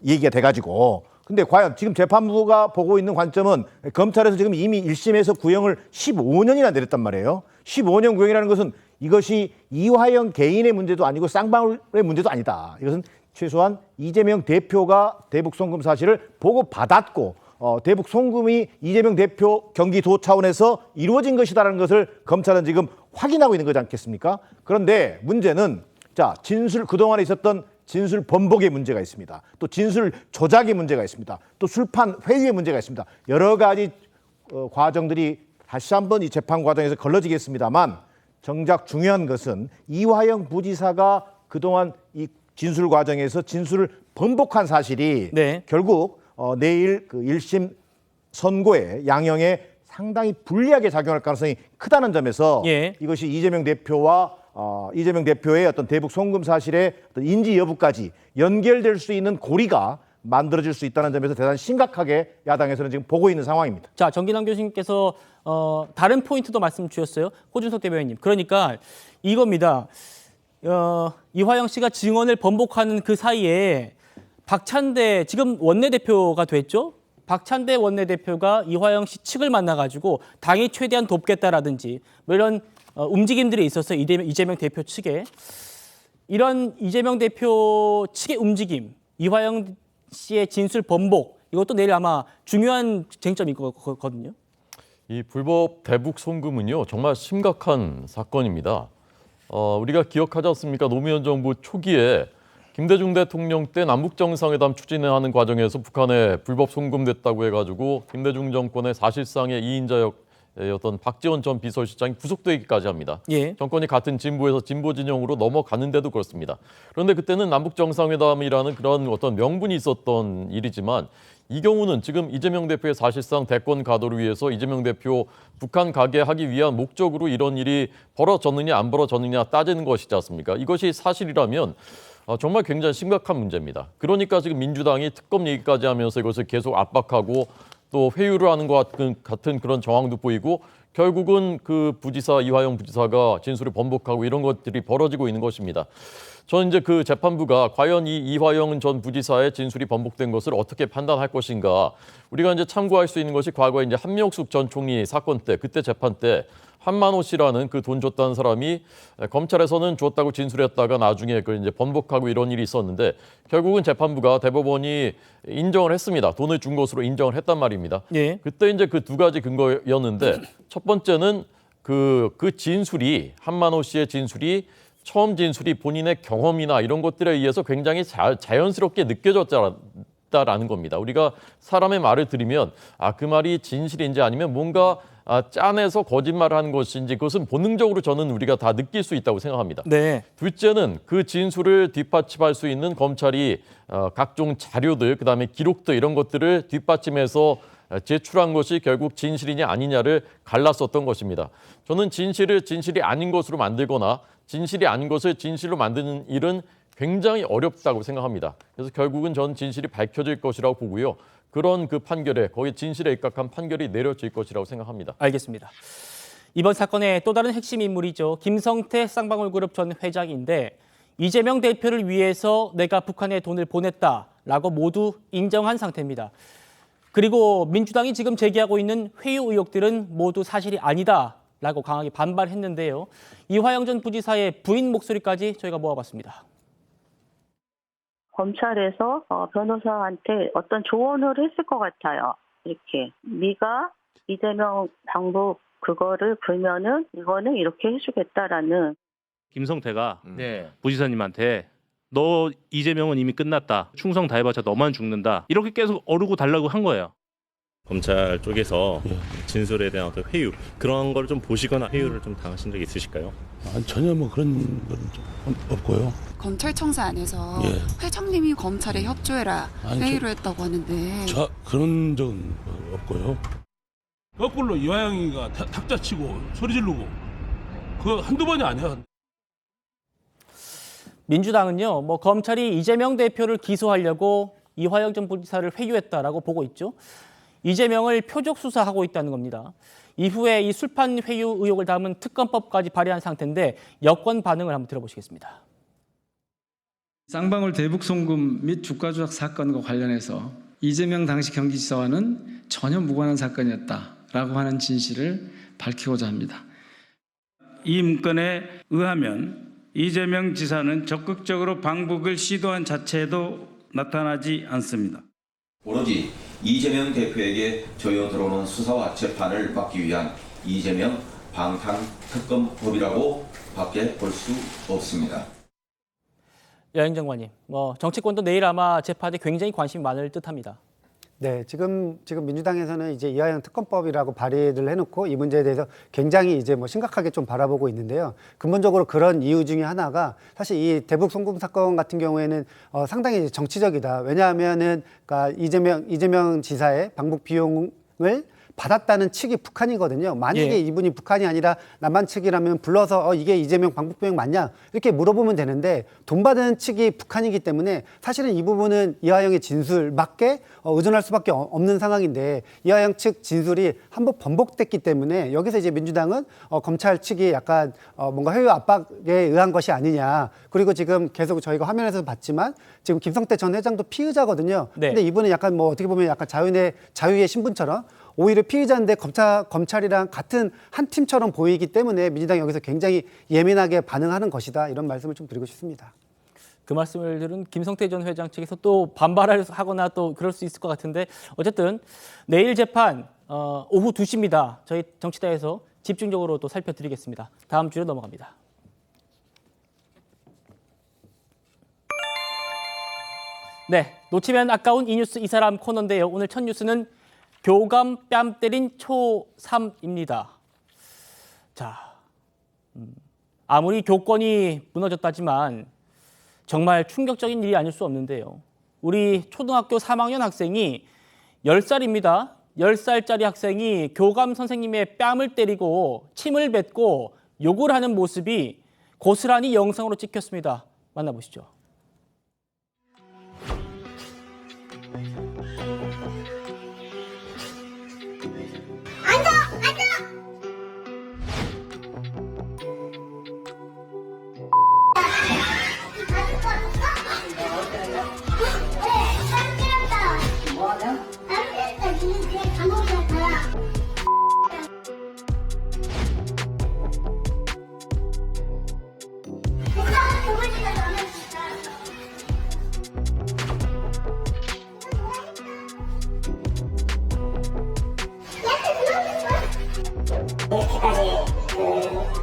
얘기가 돼가지고. 근데 과연 지금 재판부가 보고 있는 관점은 검찰에서 지금 이미 1심에서 구형을 15년이나 내렸단 말이에요. 15년 구형이라는 것은 이것이 이화영 개인의 문제도 아니고 쌍방울의 문제도 아니다. 이것은 최소한 이재명 대표가 대북 송금 사실을 보고받았고 대북 송금이 이재명 대표 경기도 차원에서 이루어진 것이다라는 것을 검찰은 지금 확인하고 있는 거지 않겠습니까? 그런데 문제는 자, 그동안에 있었던 진술 번복의 문제가 있습니다. 또 진술 조작의 문제가 있습니다. 또 술판 회유의 문제가 있습니다. 여러 가지 과정들이 다시 한번 이 재판 과정에서 걸러지겠습니다만 정작 중요한 것은 이화영 부지사가 그동안 이 진술 과정에서 진술을 번복한 사실이 네. 결국 내일 그 1심 선고에 양형에 상당히 불리하게 작용할 가능성이 크다는 점에서 예. 이것이 이재명 대표의 어떤 대북 송금 사실의 어떤 인지 여부까지 연결될 수 있는 고리가 만들어질 수 있다는 점에서 대단히 심각하게 야당에서는 지금 보고 있는 상황입니다. 자, 정기남 교수님께서 다른 포인트도 말씀 주셨어요. 호준석 대변인님. 그러니까 이겁니다. 이화영 씨가 증언을 번복하는 그 사이에 박찬대 지금 원내대표가 됐죠. 박찬대 원내대표가 이화영 씨 측을 만나가지고 당이 최대한 돕겠다라든지 뭐 이런 움직임들이 있었어요. 이재명 대표 측에. 이런 이재명 대표 측의 움직임, 이화영 씨의 진술 번복, 이것도 내일 아마 중요한 쟁점일 거거든요. 이 불법 대북 송금은요, 정말 심각한 사건입니다. 우리가 기억하지 않습니까? 노무현 정부 초기에 김대중 대통령 때 남북 정상회담 추진하는 과정에서 북한에 불법 송금됐다고 해가지고 김대중 정권의 사실상의 2인자였던 박지원 전 비서실장이 구속되기까지 합니다. 예. 정권이 같은 진보에서 진보 진영으로 넘어가는데도 그렇습니다. 그런데 그때는 남북 정상회담이라는 그런 어떤 명분이 있었던 일이지만 이 경우는 지금 이재명 대표의 사실상 대권 가도를 위해서 이재명 대표 북한 가게 하기 위한 목적으로 이런 일이 벌어졌느냐 안 벌어졌느냐 따지는 것이지 않습니까? 이것이 사실이라면 정말 굉장히 심각한 문제입니다. 그러니까 지금 민주당이 특검 얘기까지 하면서 이것을 계속 압박하고 또 회유를 하는 것 같은 그런 정황도 보이고 결국은 그 부지사 이화영 부지사가 진술을 번복하고 이런 것들이 벌어지고 있는 것입니다. 저는 이제 그 재판부가 과연 이 이화영 전 부지사의 진술이 번복된 것을 어떻게 판단할 것인가. 우리가 이제 참고할 수 있는 것이 과거에 이제 한명숙 전 총리 사건 때 그때 재판 때 한만호 씨라는 그 돈 줬다는 사람이 검찰에서는 줬다고 진술했다가 나중에 그 이제 번복하고 이런 일이 있었는데 결국은 재판부가 대법원이 인정을 했습니다. 돈을 준 것으로 인정을 했단 말입니다. 예. 그때 이제 그 두 가지 근거였는데 첫 번째는 그 진술이 한만호 씨의 진술이 처음 진술이 본인의 경험이나 이런 것들에 의해서 굉장히 자연스럽게 느껴졌다라는 겁니다. 우리가 사람의 말을 들으면 그 말이 진실인지 아니면 뭔가 짜내서 거짓말을 하는 것인지 그것은 본능적으로 저는 우리가 다 느낄 수 있다고 생각합니다. 네. 둘째는 그 진술을 뒷받침할 수 있는 검찰이 각종 자료들, 그다음에 기록들 이런 것들을 뒷받침해서 제출한 것이 결국 진실이냐 아니냐를 갈랐었던 것입니다. 저는 진실을 진실이 아닌 것으로 만들거나 진실이 아닌 것을 진실로 만드는 일은 굉장히 어렵다고 생각합니다. 그래서 결국은 전 진실이 밝혀질 것이라고 보고요. 그런 그 판결에 거의 진실에 입각한 판결이 내려질 것이라고 생각합니다. 알겠습니다. 이번 사건의 또 다른 핵심 인물이죠. 김성태 쌍방울그룹 전 회장인데 이재명 대표를 위해서 내가 북한에 돈을 보냈다라고 모두 인정한 상태입니다. 그리고 민주당이 지금 제기하고 있는 회유 의혹들은 모두 사실이 아니다라고 강하게 반발했는데요. 이화영 전 부지사의 부인 목소리까지 저희가 모아봤습니다. 검찰에서 변호사한테 어떤 조언을 했을 것 같아요. 이렇게 네가 이재명 방북 그거를 불면은 이거는 이렇게 해주겠다라는. 김성태가 부지사님한테 너 이재명은 이미 끝났다. 충성 다해봤자 너만 죽는다. 이렇게 계속 어르고 달라고 한 거예요. 검찰 쪽에서 진술에 대한 어떤 회유 그런 걸 좀 보시거나 회유를 좀 당하신 적 있으실까요? 전혀 뭐 그런 건 없고요. 검찰청사 안에서 회장님이 검찰에 협조해라 회의를 했다고 하는데 그런 적은 없고요. 거꾸로 이화영이가 탁자치고 소리 지르고 그 한두 번이 아니야. 민주당은요, 뭐 검찰이 이재명 대표를 기소하려고 이화영 전 부지사를 회유했다라고 보고 있죠. 이재명을 표적 수사하고 있다는 겁니다. 이후에 이 술판 회유 의혹을 담은 특검법까지 발의한 상태인데 여권 반응을 한번 들어보시겠습니다. 쌍방울 대북 송금 및 주가 조작 사건과 관련해서 이재명 당시 경기지사와는 전혀 무관한 사건이었다라고 하는 진실을 밝히고자 합니다. 이 문건에 의하면 이재명 지사는 적극적으로 방북을 시도한 자체도 나타나지 않습니다. 오로지 이재명 대표에게 조여 들어오는 수사와 재판을 받기 위한 이재명 방탄특검법이라고 밖에 볼 수 없습니다. 여행 장관님, 뭐 정치권도 내일 아마 재판에 굉장히 관심이 많을 듯합니다. 네, 지금 민주당에서는 이제 이화영 특검법이라고 발의를 해놓고 이 문제에 대해서 굉장히 이제 뭐 심각하게 좀 바라보고 있는데요. 근본적으로 그런 이유 중에 하나가 사실 이 대북 송금 사건 같은 경우에는 상당히 정치적이다. 왜냐하면은 그러니까 이재명 지사의 방북 비용을 받았다는 측이 북한이거든요. 만약에 예. 이분이 북한이 아니라 남한 측이라면 불러서 이게 이재명 방북병 맞냐 이렇게 물어보면 되는데 돈 받은 측이 북한이기 때문에 사실은 이 부분은 이하영의 진술밖에 의존할 수밖에 없는 상황인데 이하영 측 진술이 한번 번복됐기 때문에 여기서 이제 민주당은 검찰 측이 약간 뭔가 회유 압박에 의한 것이 아니냐. 그리고 지금 계속 저희가 화면에서 봤지만 지금 김성태 전 회장도 피의자거든요. 네. 근데 이분은 약간 뭐 어떻게 보면 약간 자유의 신분처럼 오히려 피의자인데 검찰이랑 같은 한 팀처럼 보이기 때문에 민주당이 여기서 굉장히 예민하게 반응하는 것이다. 이런 말씀을 좀 드리고 싶습니다. 그 말씀을 들은 김성태 전 회장 측에서 또 반발을 하거나 또 그럴 수 있을 것 같은데 어쨌든 내일 재판 오후 2시입니다. 저희 정치다에서 집중적으로 또 살펴드리겠습니다. 다음 주로 넘어갑니다. 네, 놓치면 아까운 이 뉴스 이 사람 코너인데요. 오늘 첫 뉴스는 교감 뺨 때린 초3입니다. 자, 아무리 교권이 무너졌다지만 정말 충격적인 일이 아닐 수 없는데요. 우리 초등학교 3학년 학생이 10살입니다. 10살짜리 학생이 교감 선생님의 뺨을 때리고 침을 뱉고 욕을 하는 모습이 고스란히 영상으로 찍혔습니다. 만나보시죠. 이렇게까지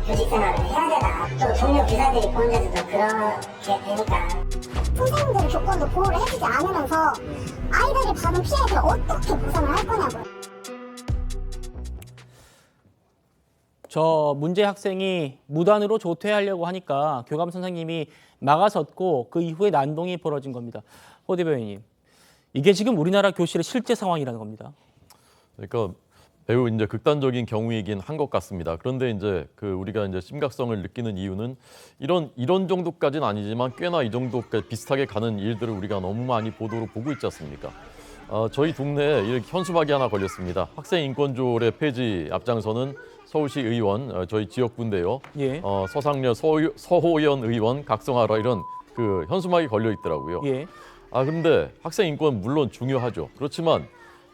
교직 생활을 해야 되나 또 동료 교사들이 보는 데서도 그렇게 되니까 선생님들 조건도 보호를 해주지 않으면서 아이들이 받은 피해를 어떻게 보상을 할 거냐고요. 저 문제 학생이 무단으로 조퇴하려고 하니까 교감 선생님이 막아섰고 그 이후에 난동이 벌어진 겁니다. 허 대변인님, 이게 지금 우리나라 교실의 실제 상황이라는 겁니다. 그러니까 매우 이제 극단적인 경우이긴 한 것 같습니다. 그런데 이제 우리가 이제 심각성을 느끼는 이유는 이런 정도까지는 아니지만 꽤나 이 정도까지 비슷하게 가는 일들을 우리가 너무 많이 보도로 보고 있지 않습니까? 저희 동네에 이렇게 현수막이 하나 걸렸습니다. 학생 인권조례 폐지 앞장서는 서울시 의원, 저희 지역구인데요. 예. 서상렬 서호연 의원 각성하라 이런 그 현수막이 걸려 있더라고요. 예. 근데 학생 인권 물론 중요하죠. 그렇지만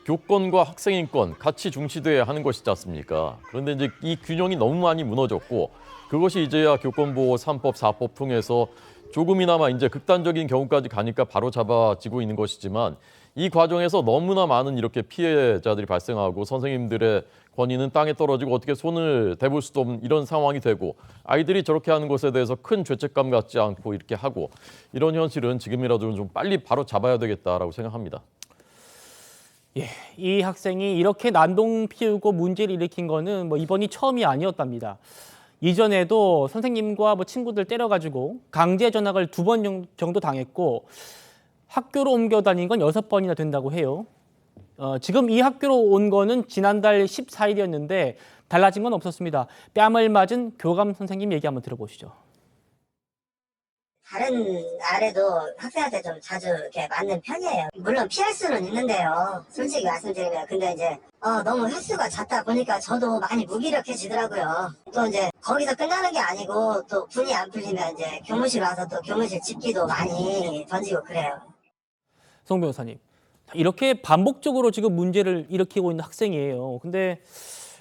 교권과 학생 인권 같이 중시돼야 하는 것이지 않습니까? 그런데 이제 이 균형이 너무 많이 무너졌고 그것이 이제야 교권보호 3법, 4법 통해서 조금이나마 이제 극단적인 경우까지 가니까 바로 잡아지고 있는 것이지만 이 과정에서 너무나 많은 이렇게 피해자들이 발생하고 선생님들의 권위는 땅에 떨어지고 어떻게 손을 대볼 수도 없는 이런 상황이 되고 아이들이 저렇게 하는 것에 대해서 큰 죄책감 갖지 않고 이렇게 하고 이런 현실은 지금이라도 좀 빨리 바로 잡아야 되겠다라고 생각합니다. 예, 이 학생이 이렇게 난동 피우고 문제를 일으킨 거는 뭐 이번이 처음이 아니었답니다. 이전에도 선생님과 뭐 친구들 때려가지고 강제 전학을 2번 정도 당했고 학교로 옮겨 다닌 건 6번이나 된다고 해요. 지금 이 학교로 온 거는 지난달 14일이었는데 달라진 건 없었습니다. 뺨을 맞은 교감 선생님 얘기 한번 들어보시죠. 다른 아래도 학생한테 좀 자주 이렇게 맞는 편이에요. 물론 피할 수는 있는데요. 솔직히 말씀드리면 근데 이제 너무 횟수가 잦다 보니까 저도 많이 무기력해지더라고요. 또 이제 거기서 끝나는 게 아니고 또 분이 안 풀리면 이제 교무실 와서 또 교무실 집기도 많이 던지고 그래요. 송 변호사님, 이렇게 반복적으로 지금 문제를 일으키고 있는 학생이에요. 근데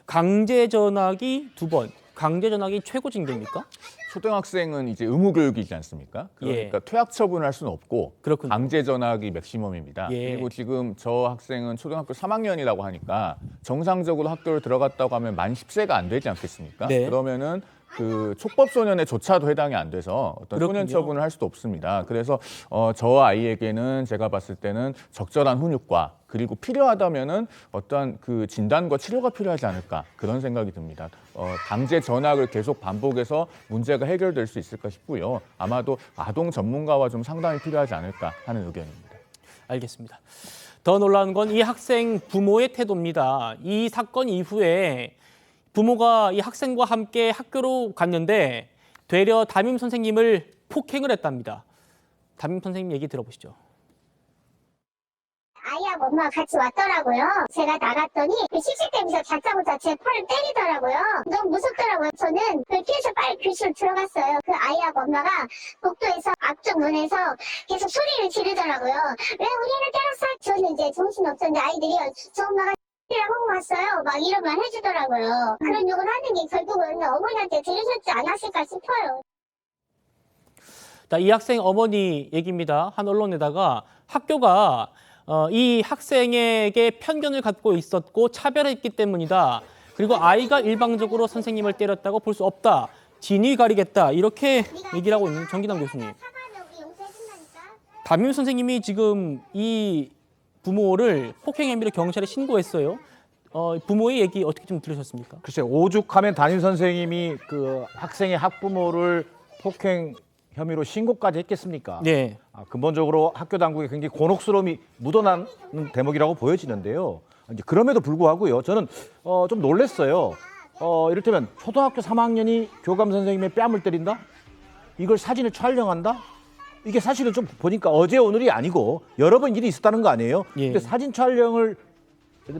강제 전학이 2번, 강제 전학이 최고 징계입니까? 초등학생은 이제 의무교육이지 않습니까? 그러니까 퇴학 처분을 할 수는 없고 그렇군요. 강제 전학이 맥시멈입니다. 예. 그리고 지금 저 학생은 초등학교 3학년이라고 하니까 정상적으로 학교를 들어갔다고 하면 만 10세가 안 되지 않겠습니까? 네. 그러면은 그 촉법소년에조차도 해당이 안 돼서 어떤 그렇군요. 소년 처분을 할 수도 없습니다. 그래서 저 아이에게는 제가 봤을 때는 적절한 훈육과 그리고 필요하다면은 어떠한 그 진단과 치료가 필요하지 않을까 그런 생각이 듭니다. 강제 전학을 계속 반복해서 문제가 해결될 수 있을까 싶고요. 아마도 아동 전문가와 좀 상담이 필요하지 않을까 하는 의견입니다. 알겠습니다. 더 놀라운 건 이 학생 부모의 태도입니다. 이 사건 이후에 부모가 이 학생과 함께 학교로 갔는데 되려 담임 선생님을 폭행을 했답니다. 담임 선생님 얘기 들어보시죠. 아이하고 엄마가 같이 왔더라고요. 제가 나갔더니 그 CCTV에서 다짜고짜 제 팔을 때리더라고요. 너무 무섭더라고요. 저는 계속 빨리 교실로 들어갔어요. 그 아이하고 엄마가 복도에서 앞쪽 문에서 계속 소리를 지르더라고요. 왜 우리를 때렸어? 저는 이제 정신없었는데 아이들이 저 엄마가 라고 왔어요. 막 이런 말 해주더라고요. 그런 욕을 하는 게 결국은 어머니한테 들으셨지 않았을까 싶어요. 이 학생 어머니 얘기입니다. 한 언론에다가 학교가 이 학생에게 편견을 갖고 있었고 차별했기 때문이다. 그리고 아이가 일방적으로 선생님을 때렸다고 볼 수 없다. 진위 가리겠다. 이렇게 얘기를 하고 있는 정기남 교수님. 담임 선생님이 지금 이 부모를 폭행 혐의로 경찰에 신고했어요. 부모의 얘기 어떻게 좀 들으셨습니까? 글쎄, 오죽하면 담임 선생님이 그 학생의 학부모를 폭행 혐의로 신고까지 했겠습니까? 네. 근본적으로 학교 당국에 굉장히 곤혹스러움이 묻어나는 대목이라고 보여지는데요. 이제 그럼에도 불구하고요, 저는 좀 놀랐어요. 이를테면 초등학교 3학년이 교감 선생님의 뺨을 때린다? 이걸 사진을 촬영한다? 이게 사실은 좀 보니까 어제 오늘이 아니고 여러 번 일이 있었다는 거 아니에요? 예. 근데 사진 촬영을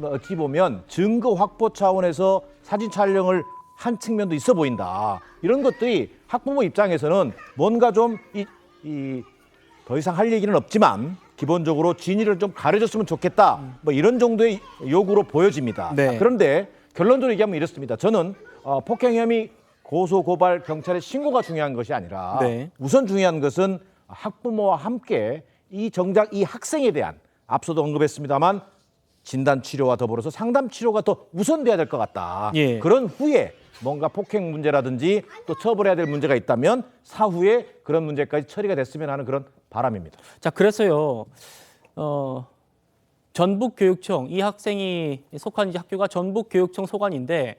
어찌 보면 증거 확보 차원에서 사진 촬영을 한 측면도 있어 보인다. 이런 것들이 학부모 입장에서는 뭔가 좀 더 이상 할 얘기는 없지만 기본적으로 진위를 좀 가려줬으면 좋겠다. 뭐 이런 정도의 요구로 보여집니다. 네. 그런데 결론적으로 얘기하면 이렇습니다. 저는 폭행 혐의 고소 고발 경찰에 신고가 중요한 것이 아니라 네. 우선 중요한 것은 학부모와 함께 정작 이 학생에 대한 앞서도 언급했습니다만 진단 치료와 더불어서 상담 치료가 더 우선돼야 될 것 같다. 예. 그런 후에 뭔가 폭행 문제라든지 또 처벌해야 될 문제가 있다면 사후에 그런 문제까지 처리가 됐으면 하는 그런 바람입니다. 자, 그래서요. 전북교육청, 이 학생이 속한 학교가 전북교육청 소관인데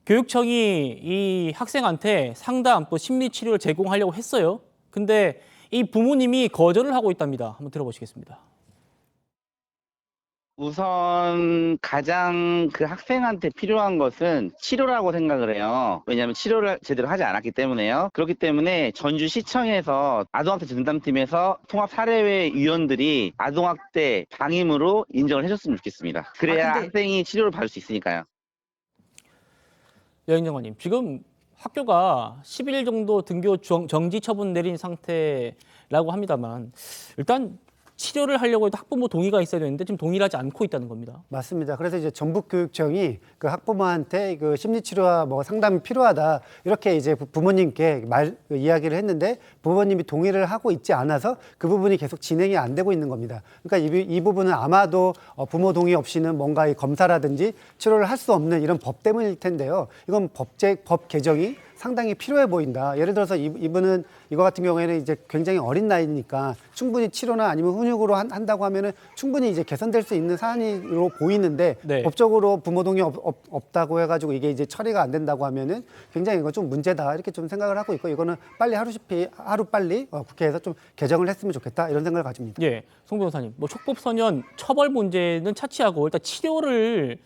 교육청이 이 학생한테 상담 또 심리치료를 제공하려고 했어요. 근데 이 부모님이 거절을 하고 있답니다. 한번 들어보시겠습니다. 우선 가장 그 학생한테 필요한 것은 치료라고 생각을 해요. 왜냐하면 치료를 제대로 하지 않았기 때문에요. 그렇기 때문에 전주시청에서 아동학대 전담팀에서 통합사례회 위원들이 아동학대 방임으로 인정을 해줬으면 좋겠습니다. 그래야 학생이 치료를 받을 수 있으니까요. 여인정원님, 지금 학교가 10일 정도 등교 정지 처분 내린 상태라고 합니다만 일단 치료를 하려고 해도 학부모 동의가 있어야 되는데 지금 동의를 하지 않고 있다는 겁니다. 맞습니다. 그래서 이제 전북교육청이 그 학부모한테 그 심리치료와 뭐 상담이 필요하다 이렇게 이제 부모님께 이야기를 했는데 부모님이 동의를 하고 있지 않아서 그 부분이 계속 진행이 안 되고 있는 겁니다. 그러니까 이 부분은 아마도 부모 동의 없이는 뭔가 이 검사라든지 치료를 할 수 없는 이런 법 때문일 텐데요. 이건 법 개정이 상당히 필요해 보인다. 예를 들어서 이분은 이거 같은 경우에는 이제 굉장히 어린 나이니까 충분히 치료나 아니면 훈육으로 한다고 하면은 충분히 이제 개선될 수 있는 사안으로 보이는데 네. 법적으로 부모 동의 없다고 해가지고 이게 이제 처리가 안 된다고 하면은 굉장히 이거 좀 문제다 이렇게 좀 생각을 하고 있고 이거는 빨리 하루 빨리 국회에서 좀 개정을 했으면 좋겠다 이런 생각을 가집니다. 예, 송 변호사님, 뭐 촉법소년 처벌 문제는 차치하고 일단 치료를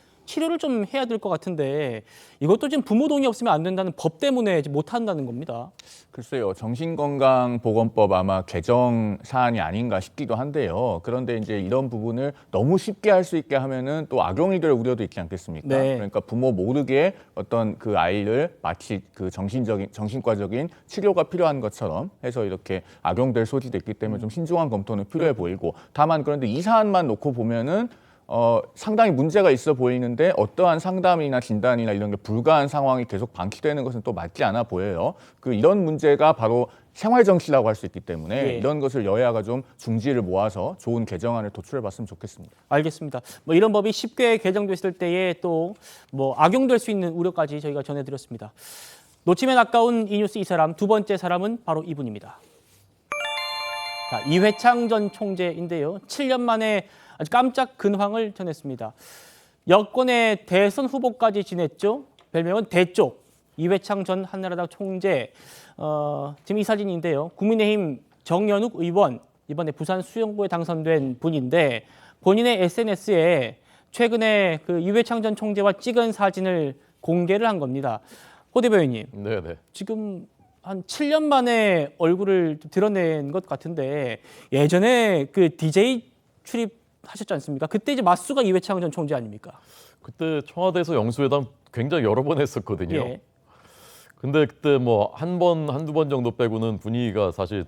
좀 해야 될 것 같은데 이것도 지금 부모 동의 없으면 안 된다는 법 때문에 못 한다는 겁니다. 글쎄요, 정신건강보건법 아마 개정 사안이 아닌가 싶기도 한데요. 그런데 이제 이런 부분을 너무 쉽게 할 수 있게 하면은 또 악용이 될 우려도 있지 않겠습니까? 네. 그러니까 부모 모르게 어떤 그 아이를 마치 그 정신과적인 치료가 필요한 것처럼 해서 이렇게 악용될 소지도 있기 때문에 좀 신중한 검토는 필요해 보이고, 다만 그런데 이 사안만 놓고 보면은 상당히 문제가 있어 보이는데 어떠한 상담이나 진단이나 이런 게 불가한 상황이 계속 방치되는 것은 또 맞지 않아 보여요. 이런 문제가 바로 생활정치라고 할 수 있기 때문에 네. 이런 것을 여야가 좀 중지를 모아서 좋은 개정안을 도출해봤으면 좋겠습니다. 알겠습니다. 뭐 이런 법이 쉽게 개정됐을 때에 또 뭐 악용될 수 있는 우려까지 저희가 전해드렸습니다. 놓치면 아까운 이 뉴스 이 사람, 두 번째 사람은 바로 이분입니다. 자, 이회창 전 총재인데요. 7년 만에 아주 깜짝 근황을 전했습니다. 여권의 대선 후보까지 지냈죠. 별명은 대쪽. 이회창 전 한나라당 총재. 지금 이 사진인데요. 국민의힘 정연욱 의원, 이번에 부산 수영구에 당선된 분인데 본인의 SNS에 최근에 그 이회창 전 총재와 찍은 사진을 공개를 한 겁니다. 호 대변인님, 네네. 지금 한 7년 만에 얼굴을 좀 드러낸 것 같은데 예전에 그 DJ 출입하셨지 않습니까? 그때 이제 맞수가 이회창 전 총재 아닙니까? 그때 청와대에서 영수회담 굉장히 여러 번 했었거든요. 예. 근데 그때 뭐 한 번, 한두 번 정도 빼고는 분위기가 사실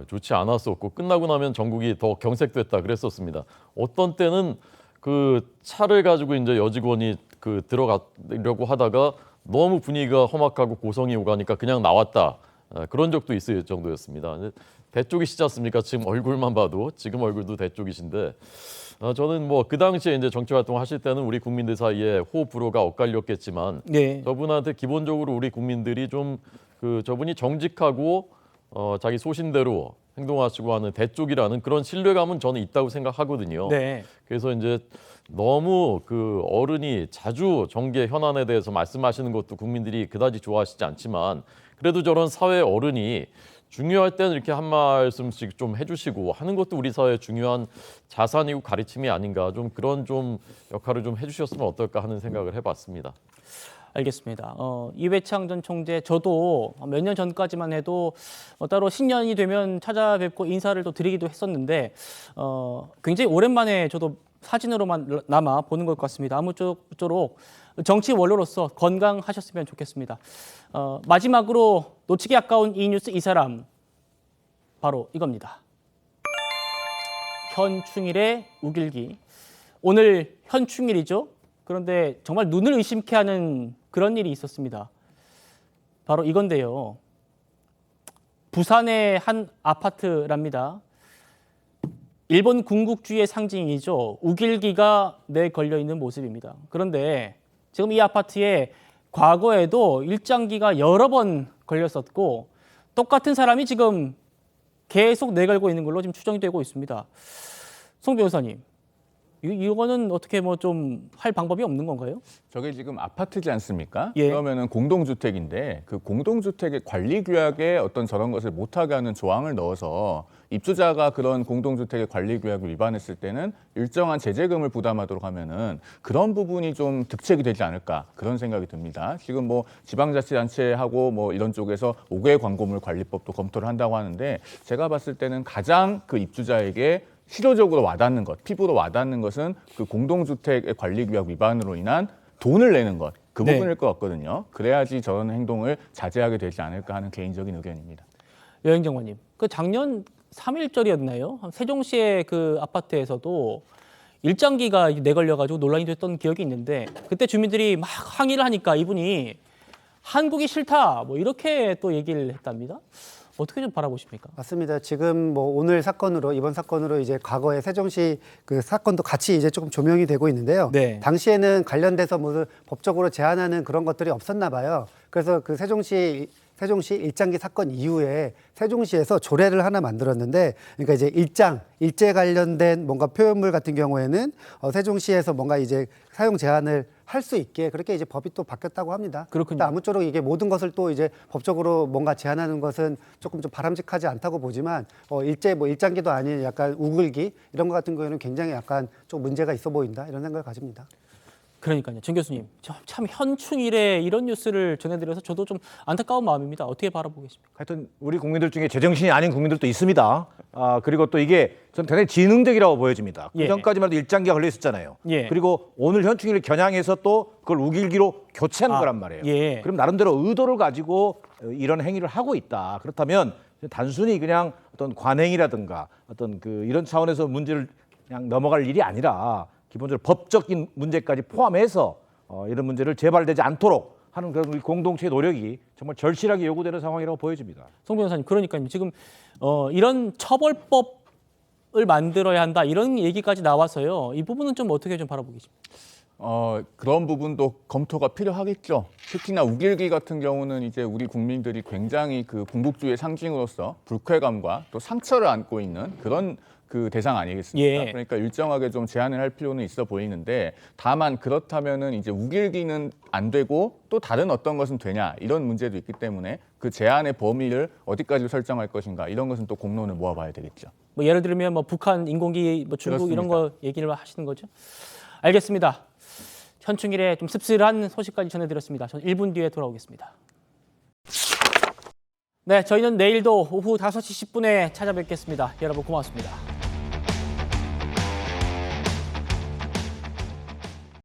좋지 않았었고 끝나고 나면 전국이 더 경색됐다 그랬었습니다. 어떤 때는 그 차를 가지고 이제 여직원이 그 들어가려고 하다가 너무 분위기가 험악하고 고성이 오가니까 그냥 나왔다. 그런 적도 있을 정도였습니다. 대쪽이시지 않습니까? 지금 얼굴만 봐도 지금 얼굴도 대쪽이신데 저는 뭐 그 당시에 이제 정치 활동 하실 때는 우리 국민들 사이에 호흡 불호가 엇갈렸겠지만 네. 저분한테 기본적으로 우리 국민들이 좀 그 저분이 정직하고 자기 소신대로 행동하시고 하는 대쪽이라는 그런 신뢰감은 저는 있다고 생각하거든요. 네. 그래서 이제 너무 그 어른이 자주 정계 현안에 대해서 말씀하시는 것도 국민들이 그다지 좋아하시지 않지만 그래도 저런 사회 어른이 중요할 때는 이렇게 한 말씀씩 좀 해주시고 하는 것도 우리 사회의 중요한 자산이고 가르침이 아닌가 좀 그런 좀 역할을 좀 해주셨으면 어떨까 하는 생각을 해봤습니다. 알겠습니다. 이회창 전 총재 저도 몇 년 전까지만 해도 따로 신년이 되면 찾아뵙고 인사를 또 드리기도 했었는데 굉장히 오랜만에 저도 사진으로만 남아 보는 것 같습니다. 아무쪼록 정치 원로로서 건강하셨으면 좋겠습니다. 마지막으로 놓치기 아까운 이 뉴스 이 사람 바로 이겁니다. 현충일의 우길기. 오늘 현충일이죠. 그런데 정말 눈을 의심케 하는 그런 일이 있었습니다. 바로 이건데요. 부산의 한 아파트랍니다. 일본 군국주의의 상징이죠. 우길기가 내걸려 있는 모습입니다. 그런데 지금 이 아파트에 과거에도 일장기가 여러 번 걸렸었고 똑같은 사람이 지금 계속 내걸고 있는 걸로 지금 추정이 되고 있습니다. 송 변호사님, 이거는 어떻게 뭐 좀 할 방법이 없는 건가요? 저게 지금 아파트지 않습니까? 예. 그러면은 공동주택인데 그 공동주택의 관리규약에 어떤 저런 것을 못하게 하는 조항을 넣어서 입주자가 그런 공동주택의 관리규약을 위반했을 때는 일정한 제재금을 부담하도록 하면은 그런 부분이 좀 득책이 되지 않을까 그런 생각이 듭니다. 지금 뭐 지방자치단체하고 뭐 이런 쪽에서 5개 광고물 관리법도 검토를 한다고 하는데 제가 봤을 때는 가장 그 입주자에게 실효적으로 와닿는 것, 피부로 와닿는 것은 그 공동주택의 관리규약 위반으로 인한 돈을 내는 것, 그 네. 부분일 것 같거든요. 그래야지 저런 행동을 자제하게 되지 않을까 하는 개인적인 의견입니다. 여행정관님, 그 작년 3일절이었나요? 세종시의 그 아파트에서도 일장기가 내걸려가지고 논란이 됐던 기억이 있는데 그때 주민들이 막 항의를 하니까 이분이 한국이 싫다 뭐 이렇게 또 얘기를 했답니다. 어떻게 좀 바라보십니까? 맞습니다. 지금 뭐 오늘 사건으로 이번 사건으로 이제 과거의 세종시 그 사건도 같이 이제 조금 조명이 되고 있는데요. 네. 당시에는 관련돼서 무슨 법적으로 제한하는 그런 것들이 없었나 봐요. 그래서 그 세종시 일장기 사건 이후에 세종시에서 조례를 하나 만들었는데, 그러니까 이제 일제 관련된 뭔가 표현물 같은 경우에는 세종시에서 뭔가 이제 사용 제한을 할 수 있게 그렇게 이제 법이 또 바뀌었다고 합니다. 그렇군요. 근데 아무쪼록 이게 모든 것을 또 이제 법적으로 뭔가 제한하는 것은 조금 좀 바람직하지 않다고 보지만 일장기도 아닌 약간 우글기 이런 것 같은 경우에는 굉장히 약간 좀 문제가 있어 보인다 이런 생각을 가집니다. 그러니까요. 정 교수님, 참 현충일에 이런 뉴스를 전해드려서 저도 좀 안타까운 마음입니다. 어떻게 바라보겠습니까? 하여튼 우리 국민들 중에 제정신이 아닌 국민들도 있습니다. 그리고 또 이게 전 대단히 지능적이라고 보여집니다. 예. 그전까지만 해도 일장기가 걸려 있었잖아요. 예. 그리고 오늘 현충일을 겨냥해서 또 그걸 우길기로 교체한 거란 말이에요. 예. 그럼 나름대로 의도를 가지고 이런 행위를 하고 있다. 그렇다면 단순히 그냥 어떤 관행이라든가 어떤 그 이런 차원에서 문제를 그냥 넘어갈 일이 아니라 기본적으로 법적인 문제까지 포함해서 이런 문제를 재발되지 않도록 하는 그런 우리 공동체의 노력이 정말 절실하게 요구되는 상황이라고 보여집니다. 송 변호사님, 그러니까요. 지금 이런 처벌법을 만들어야 한다 이런 얘기까지 나와서요. 이 부분은 좀 어떻게 좀 바라보겠습니까? 그런 부분도 검토가 필요하겠죠. 특히나 우길기 같은 경우는 이제 우리 국민들이 굉장히 그 군국주의의 상징으로서 불쾌감과 또 상처를 안고 있는 그런 그 대상 아니겠습니까? 예. 그러니까 일정하게 좀 제한을 할 필요는 있어 보이는데 다만 그렇다면은 이제 우길기는 안 되고 또 다른 어떤 것은 되냐 이런 문제도 있기 때문에 그 제한의 범위를 어디까지 설정할 것인가 이런 것은 또 공론을 모아봐야 되겠죠. 뭐 예를 들면 뭐 북한 인공기, 뭐 중국 이런 거 얘기를 하시는 거죠? 알겠습니다. 현충일에 좀 씁쓸한 소식까지 전해드렸습니다. 저는 1분 뒤에 돌아오겠습니다. 네, 저희는 내일도 오후 5시 10분에 찾아뵙겠습니다. 여러분 고맙습니다.